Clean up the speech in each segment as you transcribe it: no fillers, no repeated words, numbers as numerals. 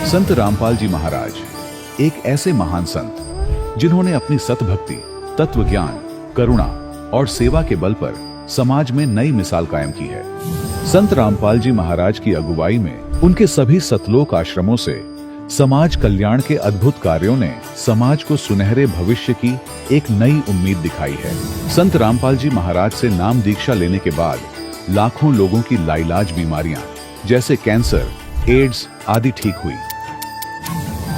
संत रामपाल जी महाराज एक ऐसे महान संत जिन्होंने अपनी सतभक्ति, तत्व ज्ञान, करुणा और सेवा के बल पर समाज में नई मिसाल कायम की है। संत रामपाल जी महाराज की अगुवाई में उनके सभी सतलोक आश्रमों से समाज कल्याण के अद्भुत कार्यों ने समाज को सुनहरे भविष्य की एक नई उम्मीद दिखाई है। संत रामपाल जी महाराज से नाम दीक्षा लेने के बाद लाखों लोगों की लाइलाज बीमारियां जैसे कैंसर, एड्स आदि ठीक हुई।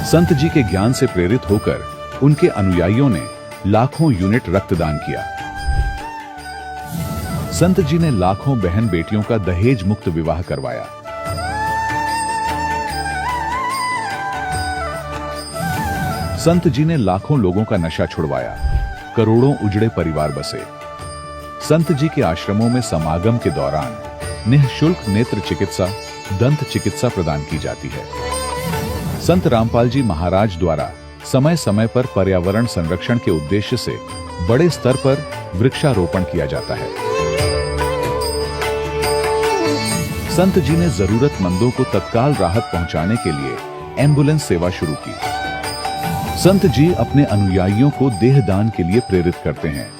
संत जी के ज्ञान से प्रेरित होकर उनके अनुयायियों ने लाखों यूनिट रक्तदान किया। संत जी ने लाखों बहन बेटियों का दहेज मुक्त विवाह करवाया। संत जी ने लाखों लोगों का नशा छुड़वाया, करोड़ों उजड़े परिवार बसे। संत जी के आश्रमों में समागम के दौरान निःशुल्क नेत्र चिकित्सा, दंत चिकित्सा प्रदान की जाती है। संत रामपाल जी महाराज द्वारा समय समय पर पर्यावरण संरक्षण के उद्देश्य से बड़े स्तर पर वृक्षारोपण किया जाता है। संत जी ने जरूरतमंदों को तत्काल राहत पहुंचाने के लिए एम्बुलेंस सेवा शुरू की। संत जी अपने अनुयायियों को देहदान के लिए प्रेरित करते हैं,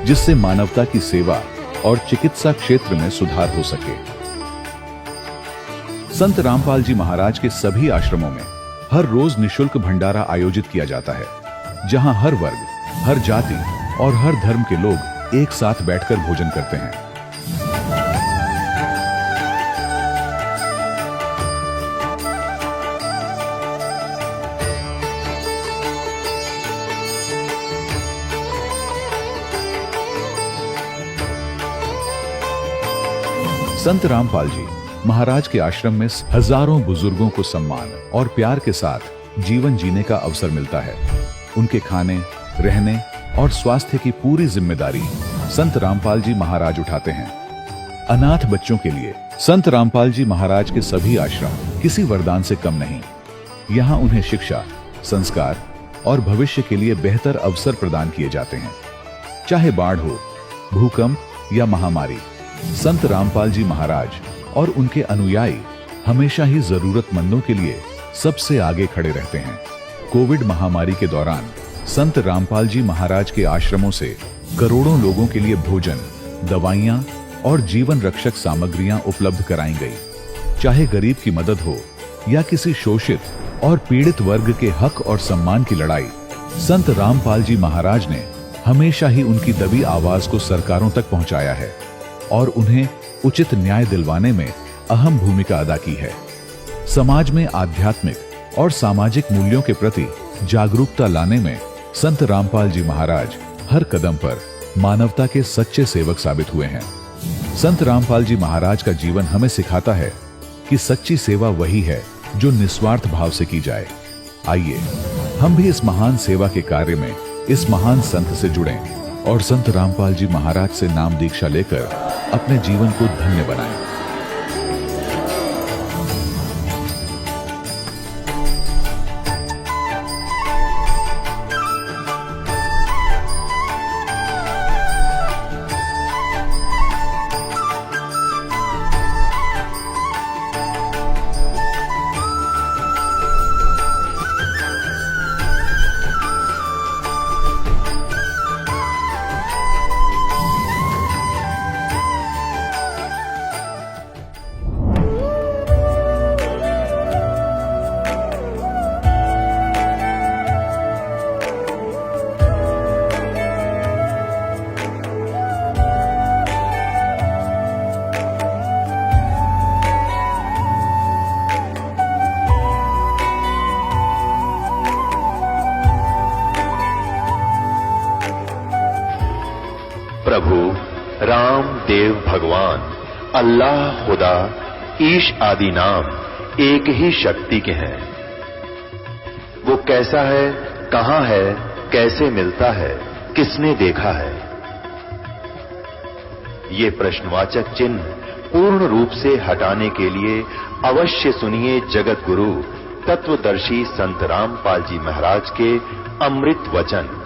जिससे मानवता की सेवा और चिकित्सा क्षेत्र में सुधार हो सके। संत रामपाल जी महाराज के सभी आश्रमों में हर रोज निःशुल्क भंडारा आयोजित किया जाता है, जहां हर वर्ग, हर जाति और हर धर्म के लोग एक साथ बैठकर भोजन करते हैं। संत रामपाल जी महाराज के आश्रम में हजारों बुजुर्गों को सम्मान और प्यार के साथ जीवन जीने का अवसर मिलता है। उनके खाने, रहने और स्वास्थ्य की पूरी जिम्मेदारी संत रामपाल जी महाराज उठाते हैं। अनाथ बच्चों के लिए संत रामपाल जी महाराज के सभी आश्रम किसी वरदान से कम नहीं। यहाँ उन्हें शिक्षा, संस्कार और भविष्य के लिए बेहतर अवसर प्रदान किए जाते हैं। चाहे बाढ़ हो, भूकंप या महामारी, संत रामपाल जी महाराज और उनके अनुयायी हमेशा ही जरूरतमंदों के लिए सबसे आगे खड़े रहते हैं। कोविड महामारी के दौरान संत रामपाल जी महाराज के आश्रमों से करोड़ों लोगों के लिए भोजन, दवाइयां और जीवन रक्षक सामग्रियां उपलब्ध कराई गई। चाहे गरीब की मदद हो या किसी शोषित और पीड़ित वर्ग के हक और सम्मान की लड़ाई, संत रामपाल जी महाराज ने हमेशा ही उनकी दबी आवाज को सरकारों तक पहुंचाया है और उन्हें उचित न्याय दिलवाने में अहम भूमिका अदा की है। समाज में आध्यात्मिक और सामाजिक मूल्यों के प्रति जागरूकता लाने में संत रामपाल जी महाराज हर कदम पर मानवता के सच्चे सेवक साबित हुए हैं। संत रामपाल जी महाराज का जीवन हमें सिखाता है कि सच्ची सेवा वही है जो निस्वार्थ भाव से की जाए। आइए हम भी इस महान सेवा के कार्य में इस महान संत से जुड़ें और संत रामपाल जी महाराज से नाम दीक्षा लेकर अपने जीवन को धन्य बनाएं। प्रभु राम देव भगवान अल्लाह खुदा ईश आदि नाम एक ही शक्ति के हैं। वो कैसा है, कहां है, कैसे मिलता है, किसने देखा है? ये प्रश्नवाचक चिन्ह पूर्ण रूप से हटाने के लिए अवश्य सुनिए जगत गुरु तत्वदर्शी संत रामपाल जी महाराज के अमृत वचन,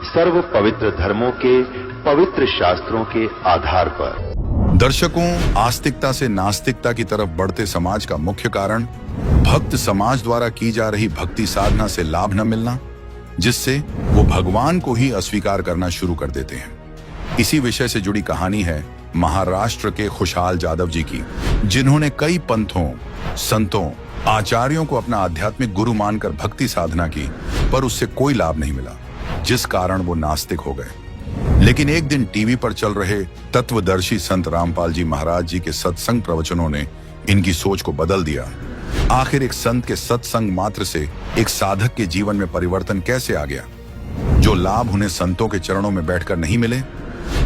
सर्व पवित्र धर्मों के पवित्र शास्त्रों के आधार पर। दर्शकों, आस्तिकता से नास्तिकता की तरफ बढ़ते समाज का मुख्य कारण भक्त समाज द्वारा की जा रही भक्ति साधना से लाभ न मिलना, जिससे वो भगवान को ही अस्वीकार करना शुरू कर देते हैं। इसी विषय से जुड़ी कहानी है महाराष्ट्र के खुशहाल जाधव जी की, जिन्होंने कई पंथों, संतों, आचार्यों को अपना आध्यात्मिक गुरु मानकर भक्ति साधना की, पर उससे कोई लाभ नहीं मिला, जिस कारण वो नास्तिक हो गए। लेकिन एक दिन टीवी पर चल रहे तत्वदर्शी संत रामपाल जी महाराज जी के सत्संग प्रवचनों ने इनकी सोच को बदल दिया। आखिर एक संत के सत्संग मात्र से एक साधक के जीवन में परिवर्तन कैसे आ गया? जो लाभ उन्हें संतों के चरणों में बैठकर नहीं मिले,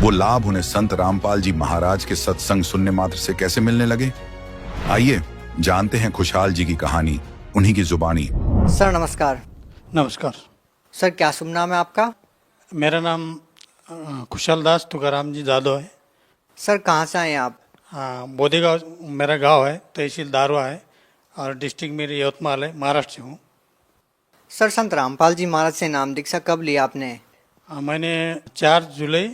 वो लाभ उन्हें संत रामपाल जी महाराज के सत्संग सुनने मात्र से कैसे मिलने लगे? आइए जानते हैं खुशहाल जी की कहानी उन्हीं की जुबानी। सर नमस्कार। नमस्कार। सर क्या शुभ नाम है आपका? मेरा नाम खुशहाल दास तुकाराम जी जादव है। सर कहाँ से आए हैं आप? बोदेगांव मेरा गांव है, तहसील दारवा है और डिस्ट्रिक्ट मेरी यवतमाल है, महाराष्ट्र से हूँ। सर संत रामपाल जी महाराज से नाम दीक्षा कब लिया आपने? मैंने 4 जुलाई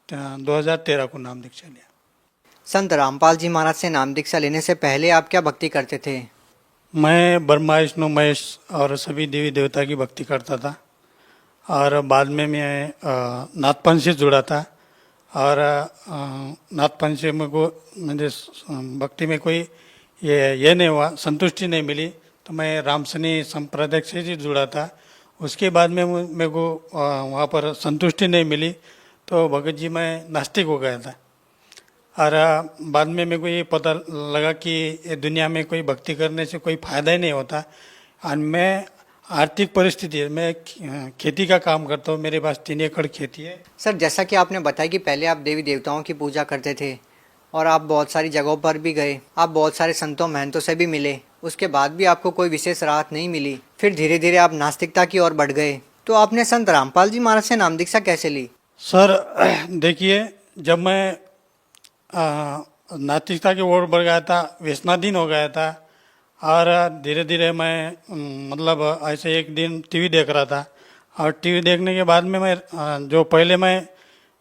2013 को नाम दीक्षा लिया। संत रामपाल जी महाराज से नाम दीक्षा लेने से पहले आप क्या भक्ति करते थे? मैं ब्रह्मा विष्णु महेश और सभी देवी देवता की भक्ति करता था और बाद में मैं नाथपंथ से जुड़ा था और नाथपंथ से मेरे को मुझे भक्ति में कोई ये नहीं हुआ, संतुष्टि नहीं मिली, तो मैं रामसनी संप्रदाय से ही जुड़ा था। उसके बाद में मेरे को वहाँ पर संतुष्टि नहीं मिली तो भगत जी मैं नास्तिक हो गया था। और बाद में मेरे को ये पता लगा कि ये दुनिया में कोई भक्ति करने से कोई फ़ायदा ही नहीं होता। और मैं आर्थिक परिस्थिति, मैं खेती का काम करता हूँ, मेरे पास 3 एकड़ खेती है। सर जैसा कि आपने बताया कि पहले आप देवी देवताओं की पूजा करते थे और आप बहुत सारी जगहों पर भी गए, आप बहुत सारे संतों महंतों से भी मिले, उसके बाद भी आपको कोई विशेष राहत नहीं मिली, फिर धीरे धीरे आप नास्तिकता की ओर बढ़ गए, तो आपने संत रामपाल जी महाराज से नाम दीक्षा कैसे ली? सर देखिए, जब मैं नास्तिकता की ओर बढ़ गया था, व्यसनाधीन हो गया था और धीरे धीरे मैं मतलब ऐसे एक दिन टीवी देख रहा था और टीवी देखने के बाद में मैं जो पहले मैं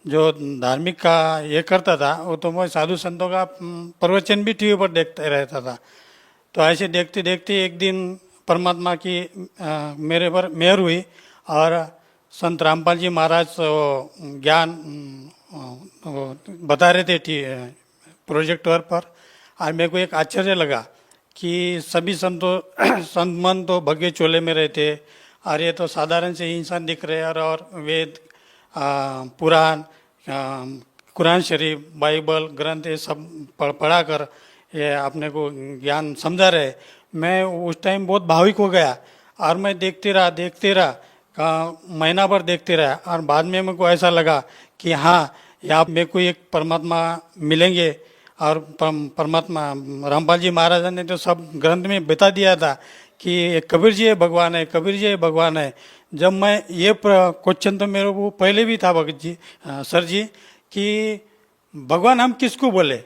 जो धार्मिक का ये करता था, वो तो मैं साधु संतों का प्रवचन भी टीवी पर देखते रहता था। तो ऐसे देखते देखते एक दिन परमात्मा की मेरे पर मेहर हुई और संत रामपाल जी महाराज ज्ञान बता रहे थे प्रोजेक्टर पर और मेरे को एक आश्चर्य लगा कि सभी संत मन तो भगे चोले में रहते और ये तो साधारण से इंसान दिख रहे हैं और वेद, पुराण, कुरान शरीफ, बाइबल ग्रंथ ये सब पढ़ा कर ये अपने को ज्ञान समझा रहे। मैं उस टाइम बहुत भावुक हो गया और मैं देखते रहा महीना भर देखते रहा और बाद में मेरे को ऐसा लगा कि हाँ, यहाँ मेरे को एक परमात्मा मिलेंगे। और परमात्मा रामपाल जी महाराज ने तो सब ग्रंथ में बता दिया था कि कबीर जी भगवान है, कबीर जी भगवान है। जब मैं ये क्वेश्चन तो मेरे को पहले भी था भगत जी, सर जी, कि भगवान हम किसको बोले,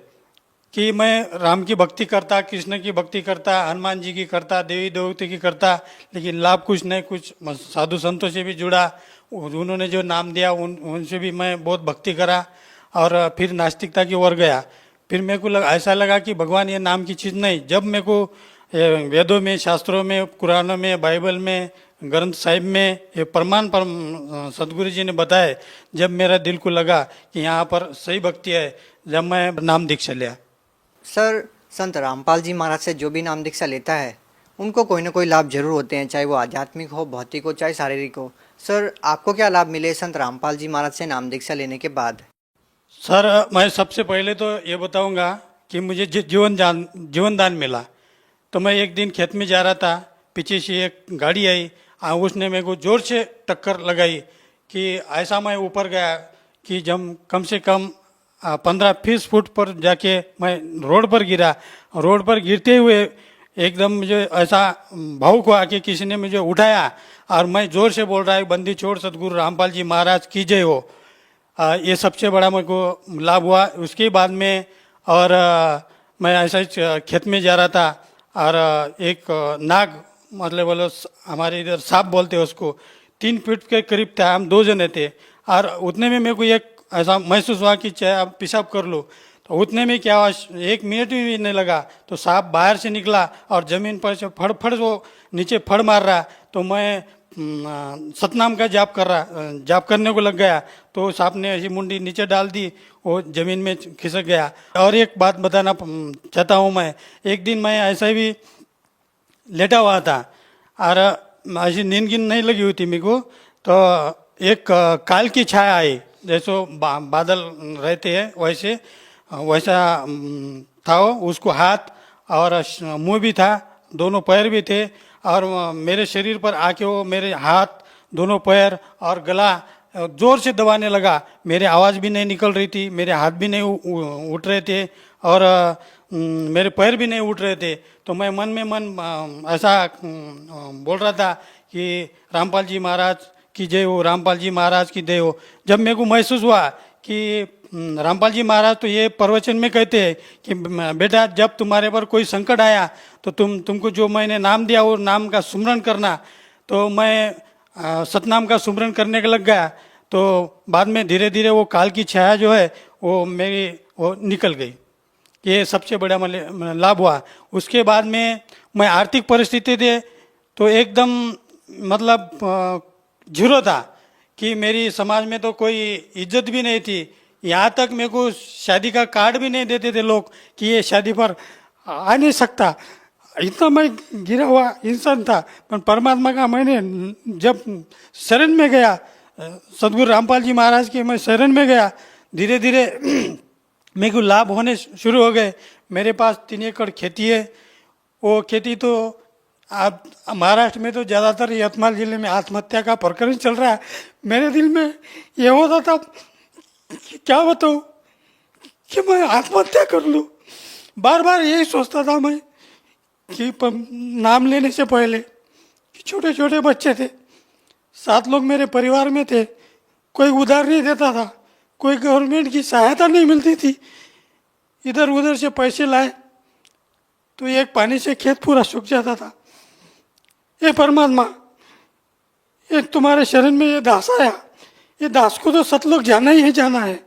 कि मैं राम की भक्ति करता, कृष्ण की भक्ति करता, हनुमान जी की करता, देवी देवता की करता, लेकिन लाभ कुछ नहीं। कुछ साधु संतों से भी जुड़ा, उन्होंने जो नाम दिया उनसे भी मैं बहुत भक्ति करा और फिर नास्तिकता की ओर गया। फिर मेरे को ऐसा लगा कि भगवान ये नाम की चीज़ नहीं। जब मेरे को वेदों में, शास्त्रों में, कुरानों में, बाइबल में, ग्रंथ साहिब में ये प्रमाण पर सदगुरु जी ने बताए, जब मेरा दिल को लगा कि यहाँ पर सही भक्ति है, जब मैं नाम दीक्षा लिया। सर संत रामपाल जी महाराज से जो भी नाम दीक्षा लेता है उनको कोई ना कोई लाभ जरूर होते हैं, चाहे वो आध्यात्मिक हो, भौतिक हो, चाहे शारीरिक हो। सर आपको क्या लाभ मिले संत रामपाल जी महाराज से नाम दीक्षा लेने के बाद? सर मैं सबसे पहले तो ये बताऊंगा कि मुझे जीवन दान मिला। तो मैं एक दिन खेत में जा रहा था, पीछे से एक गाड़ी आई और उसने मेरे को जोर से टक्कर लगाई कि ऐसा मैं ऊपर गया कि जब कम से कम 15-20 फुट पर जाके मैं रोड पर गिरा। रोड पर गिरते हुए एकदम मुझे ऐसा भावुक हुआ कि किसी ने मुझे उठाया और मैं जोर से बोल रहा है, बंदी छोड़ सतगुरु रामपाल जी महाराज की जय हो। ये सबसे बड़ा मेरे को लाभ हुआ। उसके बाद में और मैं ऐसा ही खेत में जा रहा था और एक नाग, मतलब बोलो हमारे इधर सांप बोलते हैं उसको, 3 फीट के करीब था। हम 2 जने थे और उतने में मेरे को एक ऐसा महसूस हुआ कि चाहे आप पेशाब कर लो। तो उतने में क्या हुआ, 1 मिनट भी नहीं लगा तो सांप बाहर से निकला और जमीन पर से फड़ फड़ वो नीचे फड़ मार रहा। तो मैं सतनाम का जाप करने को लग गया तो सांप ने ऐसी मुंडी नीचे डाल दी, वो जमीन में खिसक गया। और एक बात बताना चाहता हूँ मैं, एक दिन मैं ऐसा भी लेटा हुआ था और ऐसी नींद गिन नहीं लगी हुई थी मेरे को, तो एक काल की छाया आई, जैसे बादल रहते हैं वैसा था वो। उसको हाथ और मुंह भी था, दोनों पैर भी थे और मेरे शरीर पर आके वो मेरे हाथ, दोनों पैर और गला जोर से दबाने लगा। मेरे आवाज़ भी नहीं निकल रही थी, मेरे हाथ भी नहीं उठ रहे थे और मेरे पैर भी नहीं उठ रहे थे। तो मैं मन में मन ऐसा बोल रहा था कि रामपाल जी महाराज की जय हो, रामपाल जी महाराज की जय हो। जब मेरे को महसूस हुआ कि रामपाल जी महाराज तो ये प्रवचन में कहते हैं कि बेटा जब तुम्हारे पर कोई संकट आया तो तुमको जो मैंने नाम दिया वो नाम का सुमरन करना। तो मैं सतनाम का सुमरन करने के लग गया। तो बाद में धीरे धीरे वो काल की छाया जो है वो मेरी वो निकल गई। ये सबसे बड़ा लाभ हुआ। उसके बाद में मैं आर्थिक परिस्थिति थे तो एकदम मतलब जीरो था कि मेरी समाज में तो कोई इज्जत भी नहीं थी। यहाँ तक मेरे को शादी का कार्ड भी नहीं देते थे लोग कि ये शादी पर आ नहीं सकता। इतना मैं गिरा हुआ इंसान था। पर परमात्मा का मैंने जब शरण में गया, सदगुरु रामपाल जी महाराज के मैं शरण में गया, धीरे धीरे मेरे को लाभ होने शुरू हो गए। मेरे पास 3 एकड़ खेती है। वो खेती तो आप महाराष्ट्र में तो ज़्यादातर यवतमाल जिले में आत्महत्या का प्रकरण चल रहा है। मेरे दिल में ये होता था कि क्या बताऊँ कि मैं आत्महत्या कर लूँ। बार बार यही सोचता था मैं कि नाम लेने से पहले कि छोटे छोटे बच्चे थे, 7 लोग मेरे परिवार में थे, कोई उधार नहीं देता था, कोई गवर्नमेंट की सहायता नहीं मिलती थी। इधर उधर से पैसे लाए तो एक पानी से खेत पूरा सूख जाता था। ये परमात्मा, एक तुम्हारे शरण में ये दास आया, ये दास को तो सतलोक जाना ही है, जाना है।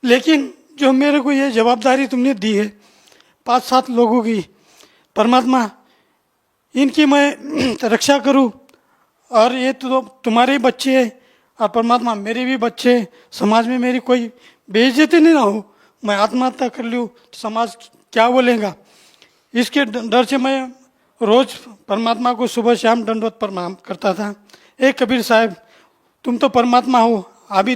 लेकिन जो मेरे को ये जवाबदारी तुमने दी है 5-7 लोगों की, परमात्मा इनकी मैं रक्षा करूं। और ये तो तुम्हारे बच्चे हैं और परमात्मा मेरे भी बच्चे, समाज में मेरी कोई बेइज्जती नहीं ना हो। मैं आत्महत्या कर लूँ तो समाज क्या बोलेगा, इसके डर से मैं रोज परमात्मा को सुबह शाम दंडवत प्रणाम करता था। कबीर साहब तुम तो परमात्मा हो, अभी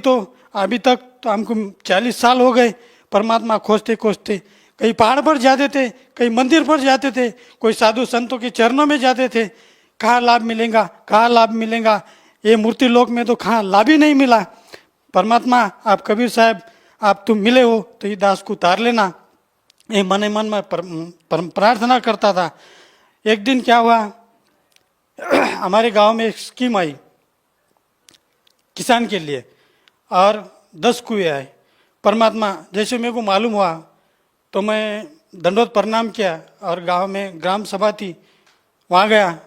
तक तो हमको 40 साल हो गए परमात्मा खोजते खोजते। कहीं पहाड़ पर जाते थे, कहीं मंदिर पर जाते थे, कोई साधु संतों के चरणों में जाते थे, कहाँ लाभ मिलेगा, कहाँ लाभ मिलेगा। ये मूर्ति लोक में तो कहाँ लाभ ही नहीं मिला। परमात्मा आप कबीर साहब आप तुम मिले हो तो ये दास को उतार लेना, ये मन ही मन में प्रार्थना करता था। एक दिन क्या हुआ, हमारे गांव में एक स्कीम आई किसान के लिए और 10 कुएं आए। परमात्मा जैसे मेरे को मालूम हुआ तो मैं दंडवत प्रणाम किया और गांव में ग्राम सभा थी, वहाँ गया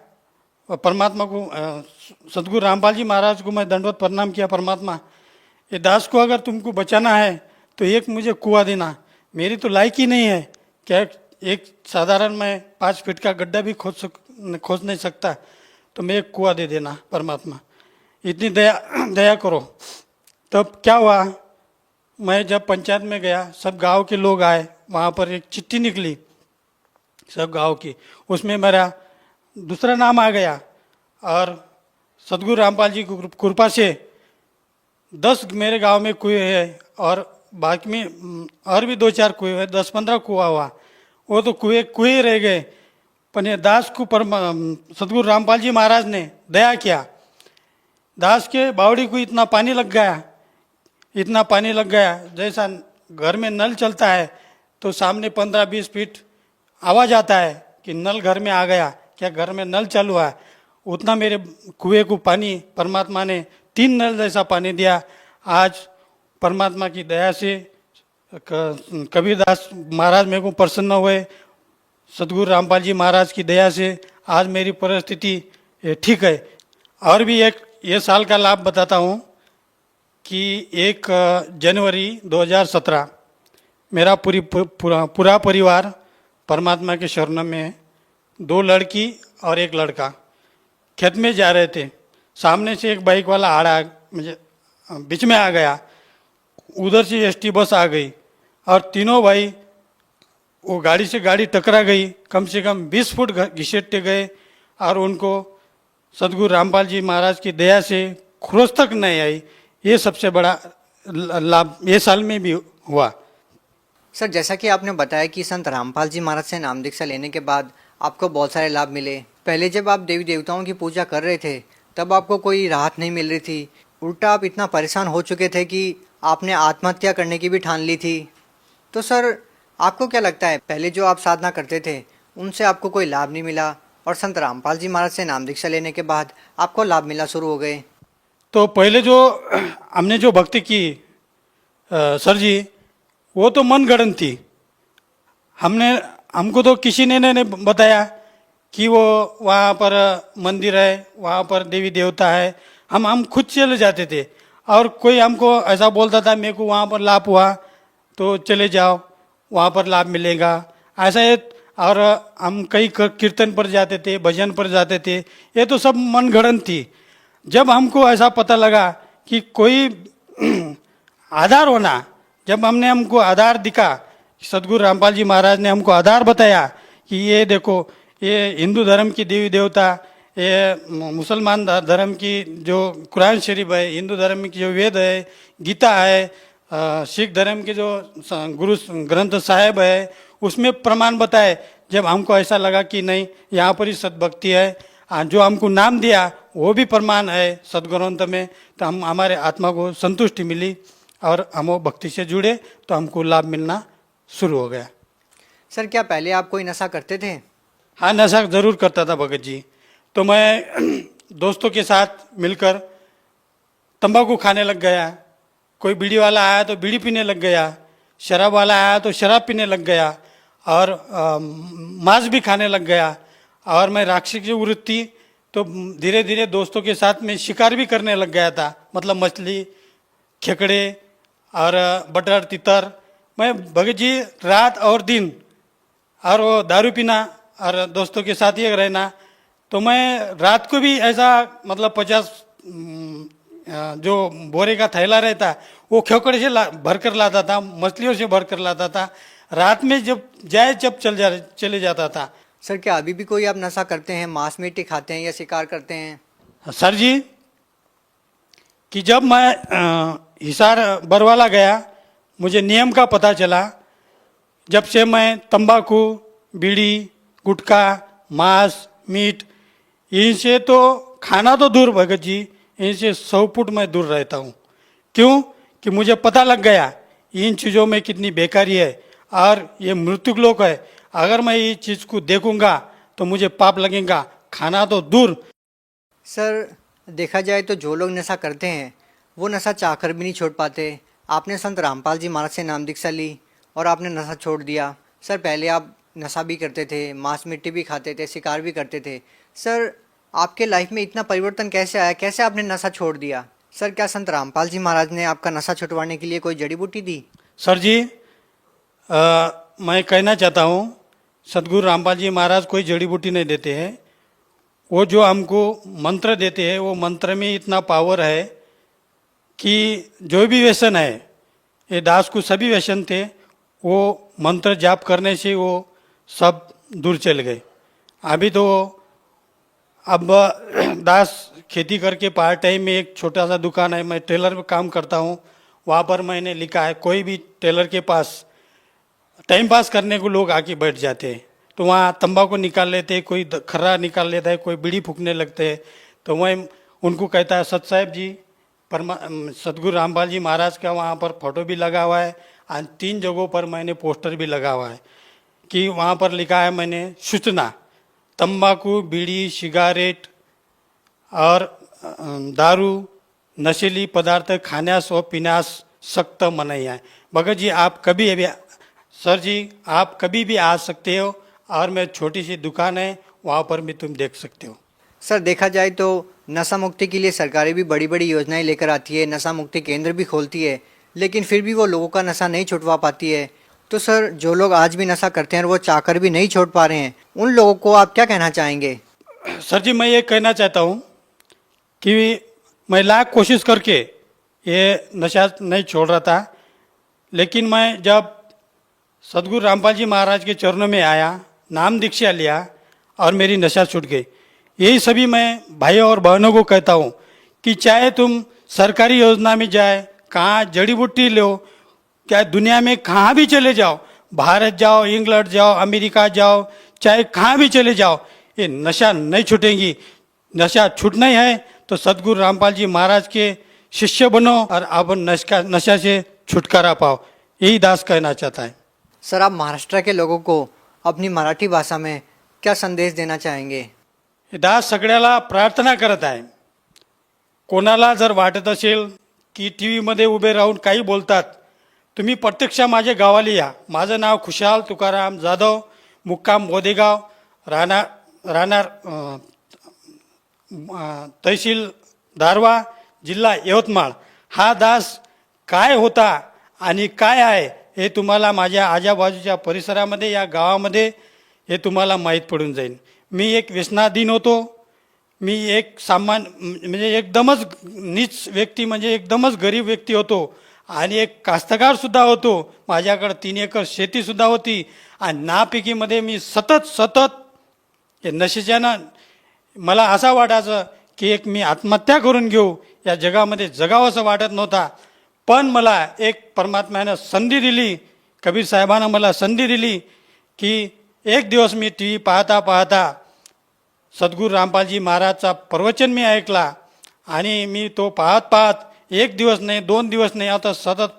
और परमात्मा को सदगुरु रामपाल जी महाराज को मैं दंडवत प्रणाम किया। परमात्मा ये दास को अगर तुमको बचाना है तो एक मुझे कुआं देना, मेरी तो लायक ही नहीं है, क्या एक साधारण मैं 5 फीट का गड्ढा भी खोज नहीं सकता, तो मैं एक कुआं दे देना परमात्मा, इतनी दया करो। तब क्या हुआ, मैं जब पंचायत में गया सब गांव के लोग आए, वहाँ पर एक चिट्ठी निकली सब गांव की, उसमें मेरा दूसरा नाम आ गया और सदगुरु रामपाल जी की कृपा से 10 मेरे गांव में कुएं है और बाकी में और भी 2-4 कुएं है, 10-15 कुआं हुआ। वो तो कुएं रह गए। पर ये दास को सदगुरु रामपाल जी महाराज ने दया किया, दास के बावड़ी को इतना पानी लग गया जैसा घर में नल चलता है तो सामने 15-20 फीट आवाज आता है कि नल घर में आ गया, क्या घर में नल चालू है। उतना मेरे कुएं को पानी परमात्मा ने 3 नल जैसा पानी दिया। आज परमात्मा की दया से कबीरदास महाराज मेरे को प्रसन्न हुए, सदगुरु रामपाल जी महाराज की दया से आज मेरी परिस्थिति ठीक है। और भी एक ये साल का लाभ बताता हूँ कि 1 जनवरी 2017 मेरा पूरा परिवार परमात्मा के शरण में है। 2 लड़की और 1 लड़का खेत में जा रहे थे। सामने से एक बाइक वाला आड़ा मुझे बीच में आ गया। उधर से एसटी बस आ गई और तीनों भाई वो गाड़ी से गाड़ी टकरा गई। कम से कम 20 फुट घिसटते गए और उनको सदगुरु रामपाल जी महाराज की दया से खुरोस तक नहीं आई। ये सबसे बड़ा लाभ ये साल में भी हुआ। सर जैसा कि आपने बताया कि संत रामपाल जी महाराज से नाम दीक्षा लेने के बाद आपको बहुत सारे लाभ मिले। पहले जब आप देवी देवताओं की पूजा कर रहे थे तब आपको कोई राहत नहीं मिल रही थी, उल्टा आप इतना परेशान हो चुके थे कि आपने आत्महत्या करने की भी ठान ली थी। तो सर आपको क्या लगता है, पहले जो आप साधना करते थे उनसे आपको कोई लाभ नहीं मिला और संत रामपाल जी महाराज से नाम दीक्षा लेने के बाद आपको लाभ मिलना शुरू हो गए? तो पहले जो हमने जो भक्ति की सर जी, वो तो मन गढ़ंत थी। हमको तो किसी ने नहीं बताया कि वो वहाँ पर मंदिर है, वहाँ पर देवी देवता है। हम खुद चले जाते थे और कोई हमको ऐसा बोलता था मेरे को वहाँ पर लाभ हुआ तो चले जाओ, वहाँ पर लाभ मिलेगा ऐसा है। और हम कई कीर्तन पर जाते थे, भजन पर जाते थे, ये तो सब मन गढ़ंत थी। जब हमको ऐसा पता लगा कि कोई आधार होना, जब हमको आधार दिखा, सदगुरु रामपाल जी महाराज ने हमको आधार बताया कि ये देखो, ये हिंदू धर्म की देवी देवता, ये मुसलमान धर्म की जो कुरान शरीफ है, हिंदू धर्म की जो वेद है, गीता है, सिख धर्म के जो गुरु ग्रंथ साहिब है, उसमें प्रमाण बताए। जब हमको ऐसा लगा कि नहीं, यहाँ पर ही सद्भक्ति है, जो हमको नाम दिया वो भी प्रमाण है सदग्रंथ में, तो हमारे आत्मा को संतुष्टि मिली और हम वो भक्ति से जुड़े तो हमको लाभ मिलना शुरू हो गया। सर क्या पहले आप कोई नशा करते थे? हाँ, नशा ज़रूर करता था भगत जी। तो मैं दोस्तों के साथ मिलकर तंबाकू खाने लग गया। कोई बीड़ी वाला आया तो बीड़ी पीने लग गया, शराब वाला आया तो शराब पीने लग गया और मांस भी खाने लग गया। और मैं राक्षसी की वृत्ति, तो धीरे धीरे दोस्तों के साथ में शिकार भी करने लग गया था। मतलब मछली, खेकड़े और बटर, तितर। मैं भगत जी रात और दिन और वो दारू पीना और दोस्तों के साथ ही रहना। तो मैं रात को भी ऐसा मतलब 50 जो बोरे का थैला रहता वो खेकड़े से भर कर लाता था, मछलियों से भर कर लाता था। रात में जब जाए जब चले जाता था। सर क्या अभी भी कोई आप नशा करते हैं, मांस मीटी खाते हैं या शिकार करते हैं? सर जी कि जब मैं हिसार बरवाला गया, मुझे नियम का पता चला। जब से मैं तंबाकू, बीड़ी, गुटखा, मांस, मीट, इनसे तो खाना तो दूर भगत जी, इनसे 100 फुट मैं दूर रहता हूँ। क्यों? कि मुझे पता लग गया इन चीज़ों में कितनी बेकारी है और ये मृत्युक लोक है। अगर मैं ये चीज़ को देखूंगा तो मुझे पाप लगेगा, खाना तो दूर। सर देखा जाए तो जो लोग नशा करते हैं वो नशा चाहकर भी नहीं छोड़ पाते। आपने संत रामपाल जी महाराज से नाम दीक्षा ली और आपने नशा छोड़ दिया। सर पहले आप नशा भी करते थे, मांस मिट्टी भी खाते थे, शिकार भी करते थे। सर आपके लाइफ में इतना परिवर्तन कैसे आया, कैसे आपने नशा छोड़ दिया? सर क्या संत रामपाल जी महाराज ने आपका नशा छुटवाने के लिए कोई जड़ी बूटी दी? सर जी मैं कहना चाहता हूँ, सदगुरु रामपाल जी महाराज कोई जड़ी बूटी नहीं देते हैं। वो जो हमको मंत्र देते हैं, वो मंत्र में इतना पावर है कि जो भी व्यसन है, ये दास को सभी व्यसन थे, वो मंत्र जाप करने से वो सब दूर चले गए। अभी तो अब दास खेती करके पार्ट टाइम में एक छोटा सा दुकान है, मैं टेलर में काम करता हूँ। वहाँ पर मैंने लिखा है कोई भी टेलर के पास टाइम पास करने को लोग आके बैठ जाते हैं, तो वहाँ तंबाकू निकाल लेते हैं, कोई खर्रा निकाल लेता है, कोई बीड़ी फूकने लगते हैं। तो मैं उनको कहता है सत साहेब जी, सदगुरु रामपाल जी महाराज का वहाँ पर फोटो भी लगा हुआ है और 3 जगहों पर मैंने पोस्टर भी लगा हुआ है कि वहाँ पर लिखा है मैंने सूचना, तंबाकू, बीड़ी, सिगारेट और दारू, नशीली पदार्थ खाण्यास व पीण्यास सख्त मनाही है। भगत जी आप कभी भी, सर जी आप कभी भी आ सकते हो और मैं छोटी सी दुकान है वहाँ पर भी तुम देख सकते हो। सर देखा जाए तो नशा मुक्ति के लिए सरकारें भी बड़ी बड़ी योजनाएं लेकर आती है, नशा मुक्ति केंद्र भी खोलती है, लेकिन फिर भी वो लोगों का नशा नहीं छुटवा पाती है। तो सर जो लोग आज भी नशा करते हैं और वो चाहकर भी नहीं छोड़ पा रहे हैं, उन लोगों को आप क्या कहना चाहेंगे? सर जी, मैं ये कहना चाहता हूँ कि मैं लाख कोशिश करके ये नशा नहीं छोड़ रहा था, लेकिन मैं जब सदगुरु रामपाल जी महाराज के चरणों में आया, नाम दीक्षा लिया और मेरी नशा छूट गई। यही सभी मैं भाइयों और बहनों को कहता हूँ कि चाहे तुम सरकारी योजना में जाए, कहाँ जड़ी बूटी लो, क्या दुनिया में कहाँ भी चले जाओ, भारत जाओ, इंग्लैंड जाओ, अमेरिका जाओ, चाहे कहाँ भी चले जाओ, ये नशा नहीं छूटेंगी। नशा छूटना ही है तो सदगुरु रामपाल जी महाराज के शिष्य बनो और आप नशा से छुटकारा पाओ, यही दास कहना चाहता है। सर आप महाराष्ट्र के लोगों को अपनी मराठी भाषा में क्या संदेश देना चाहेंगे? हे दास सगळ्याला प्रार्थना करत आहे, कोणाला जर वाटत असेल की टी व्हीमध्ये उभे राहून काही बोलतात, तुम्ही प्रत्यक्ष माझ्या गावाला या। माझं नाव खुशाल तुकाराम जाधव, मुक्काम बोदेगाव, राहणार तहसील दारवा, जिल्हा यवतमाळ। हा दास काय होता आणि काय आहे हे तुम्हाला माझ्या आजूबाजूच्या परिसरामध्ये, या गावामध्ये हे तुम्हाला माहीत पडून जाईल। मी एक व्यसनाधीन होतो, मी एक म्हणजे एकदमच नीच व्यक्ती, म्हणजे एकदमच गरीब व्यक्ती होतो आणि एक कास्तकारसुद्धा होतो। माझ्याकडे 3 एकर शेतीसुद्धा होती आणि नापिकीमध्ये मी सतत हे नशेच्यानं मला असं वाटायचं की एक मी आत्महत्या करून घेऊ, या जगामध्ये जगावं असं वाटत नव्हता। पण मला एक परमात्म्यानं संधी दिली, कबीर साहेबांना मला संधी दिली की एक दिवस मी टी व्ही पाहता सद्गुरू रामपालजी महाराजचा प्रवचन मी ऐकला आणि मी तो पाहत एक दिवस नाही, 2 दिवस नाही, आता सतत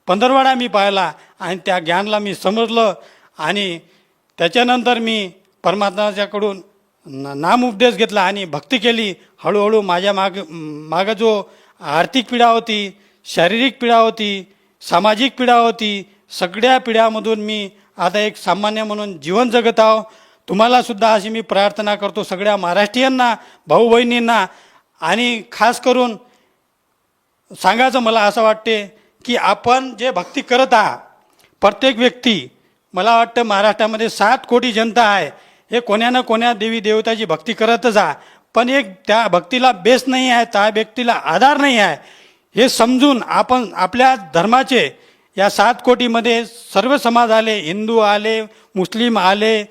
15 वेळा मी पाहिला आणि त्या ज्ञानला मी समजलं आणि त्याच्यानंतर मी परमात्म्याच्याकडून नामउपदेश घेतला आणि भक्ती केली। हळूहळू माझ्या मागं जो आर्थिक पीडा होती, शारीरिक पीडा होती, सामाजिक पीडा होती, सगळ्या पीडामधून मी आता एक सामान्य म्हणून जीवन जगत आहो। तुम्हाला सुद्धा अशी मी प्रार्थना करतो, सगळ्या महाराष्ट्रीयांना, भाऊ बहिणींना, आणि खास करून सांगायचं मला असं वाटते की आपण जे भक्ती करत आहात, प्रत्येक व्यक्ती, मला वाटतं महाराष्ट्रामध्ये 7 कोटी जनता आहे, हे कोण्या ना कोण्या देवी देवताची भक्ती करतच आहे, पण एक त्या भक्तीला बेस नाही आहे, त्या व्यक्तीला आधार नाही आहे, हे समजून आपण आपल्या धर्माचे या 7 कोटीमध्ये सर्व समाज आले, हिंदू आले, मुस्लिम आले,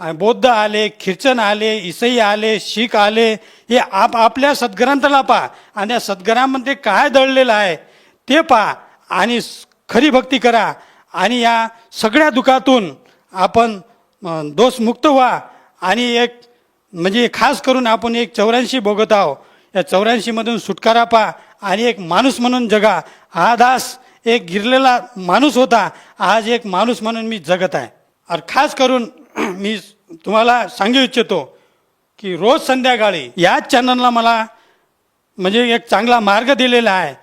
बौद्ध आले, ख्रिश्चन आले, ईसाई आले, शीख आले, हे आपल्या सद्ग्रंथाला पहा आणि या सद्ग्रंथामध्ये काय दडलेलं आहे ते पहा आणि खरी भक्ती करा आणि या सगळ्या दुःखातून आपण दोषमुक्त व्हा। आणि एक म्हणजे खास करून आपण एक 84 भोगत आहो, या 84मधून सुटकारा पहा आणि एक माणूस म्हणून जगा। हा दास एक गिरलेला माणूस होता, आज एक माणूस म्हणून मी जगत आहे। और खास करून मी तुम्हाला सांगू इच्छितो की रोज संध्याकाळी याच चॅनलला मला म्हणजे एक चांगला मार्ग दिलेला आहे।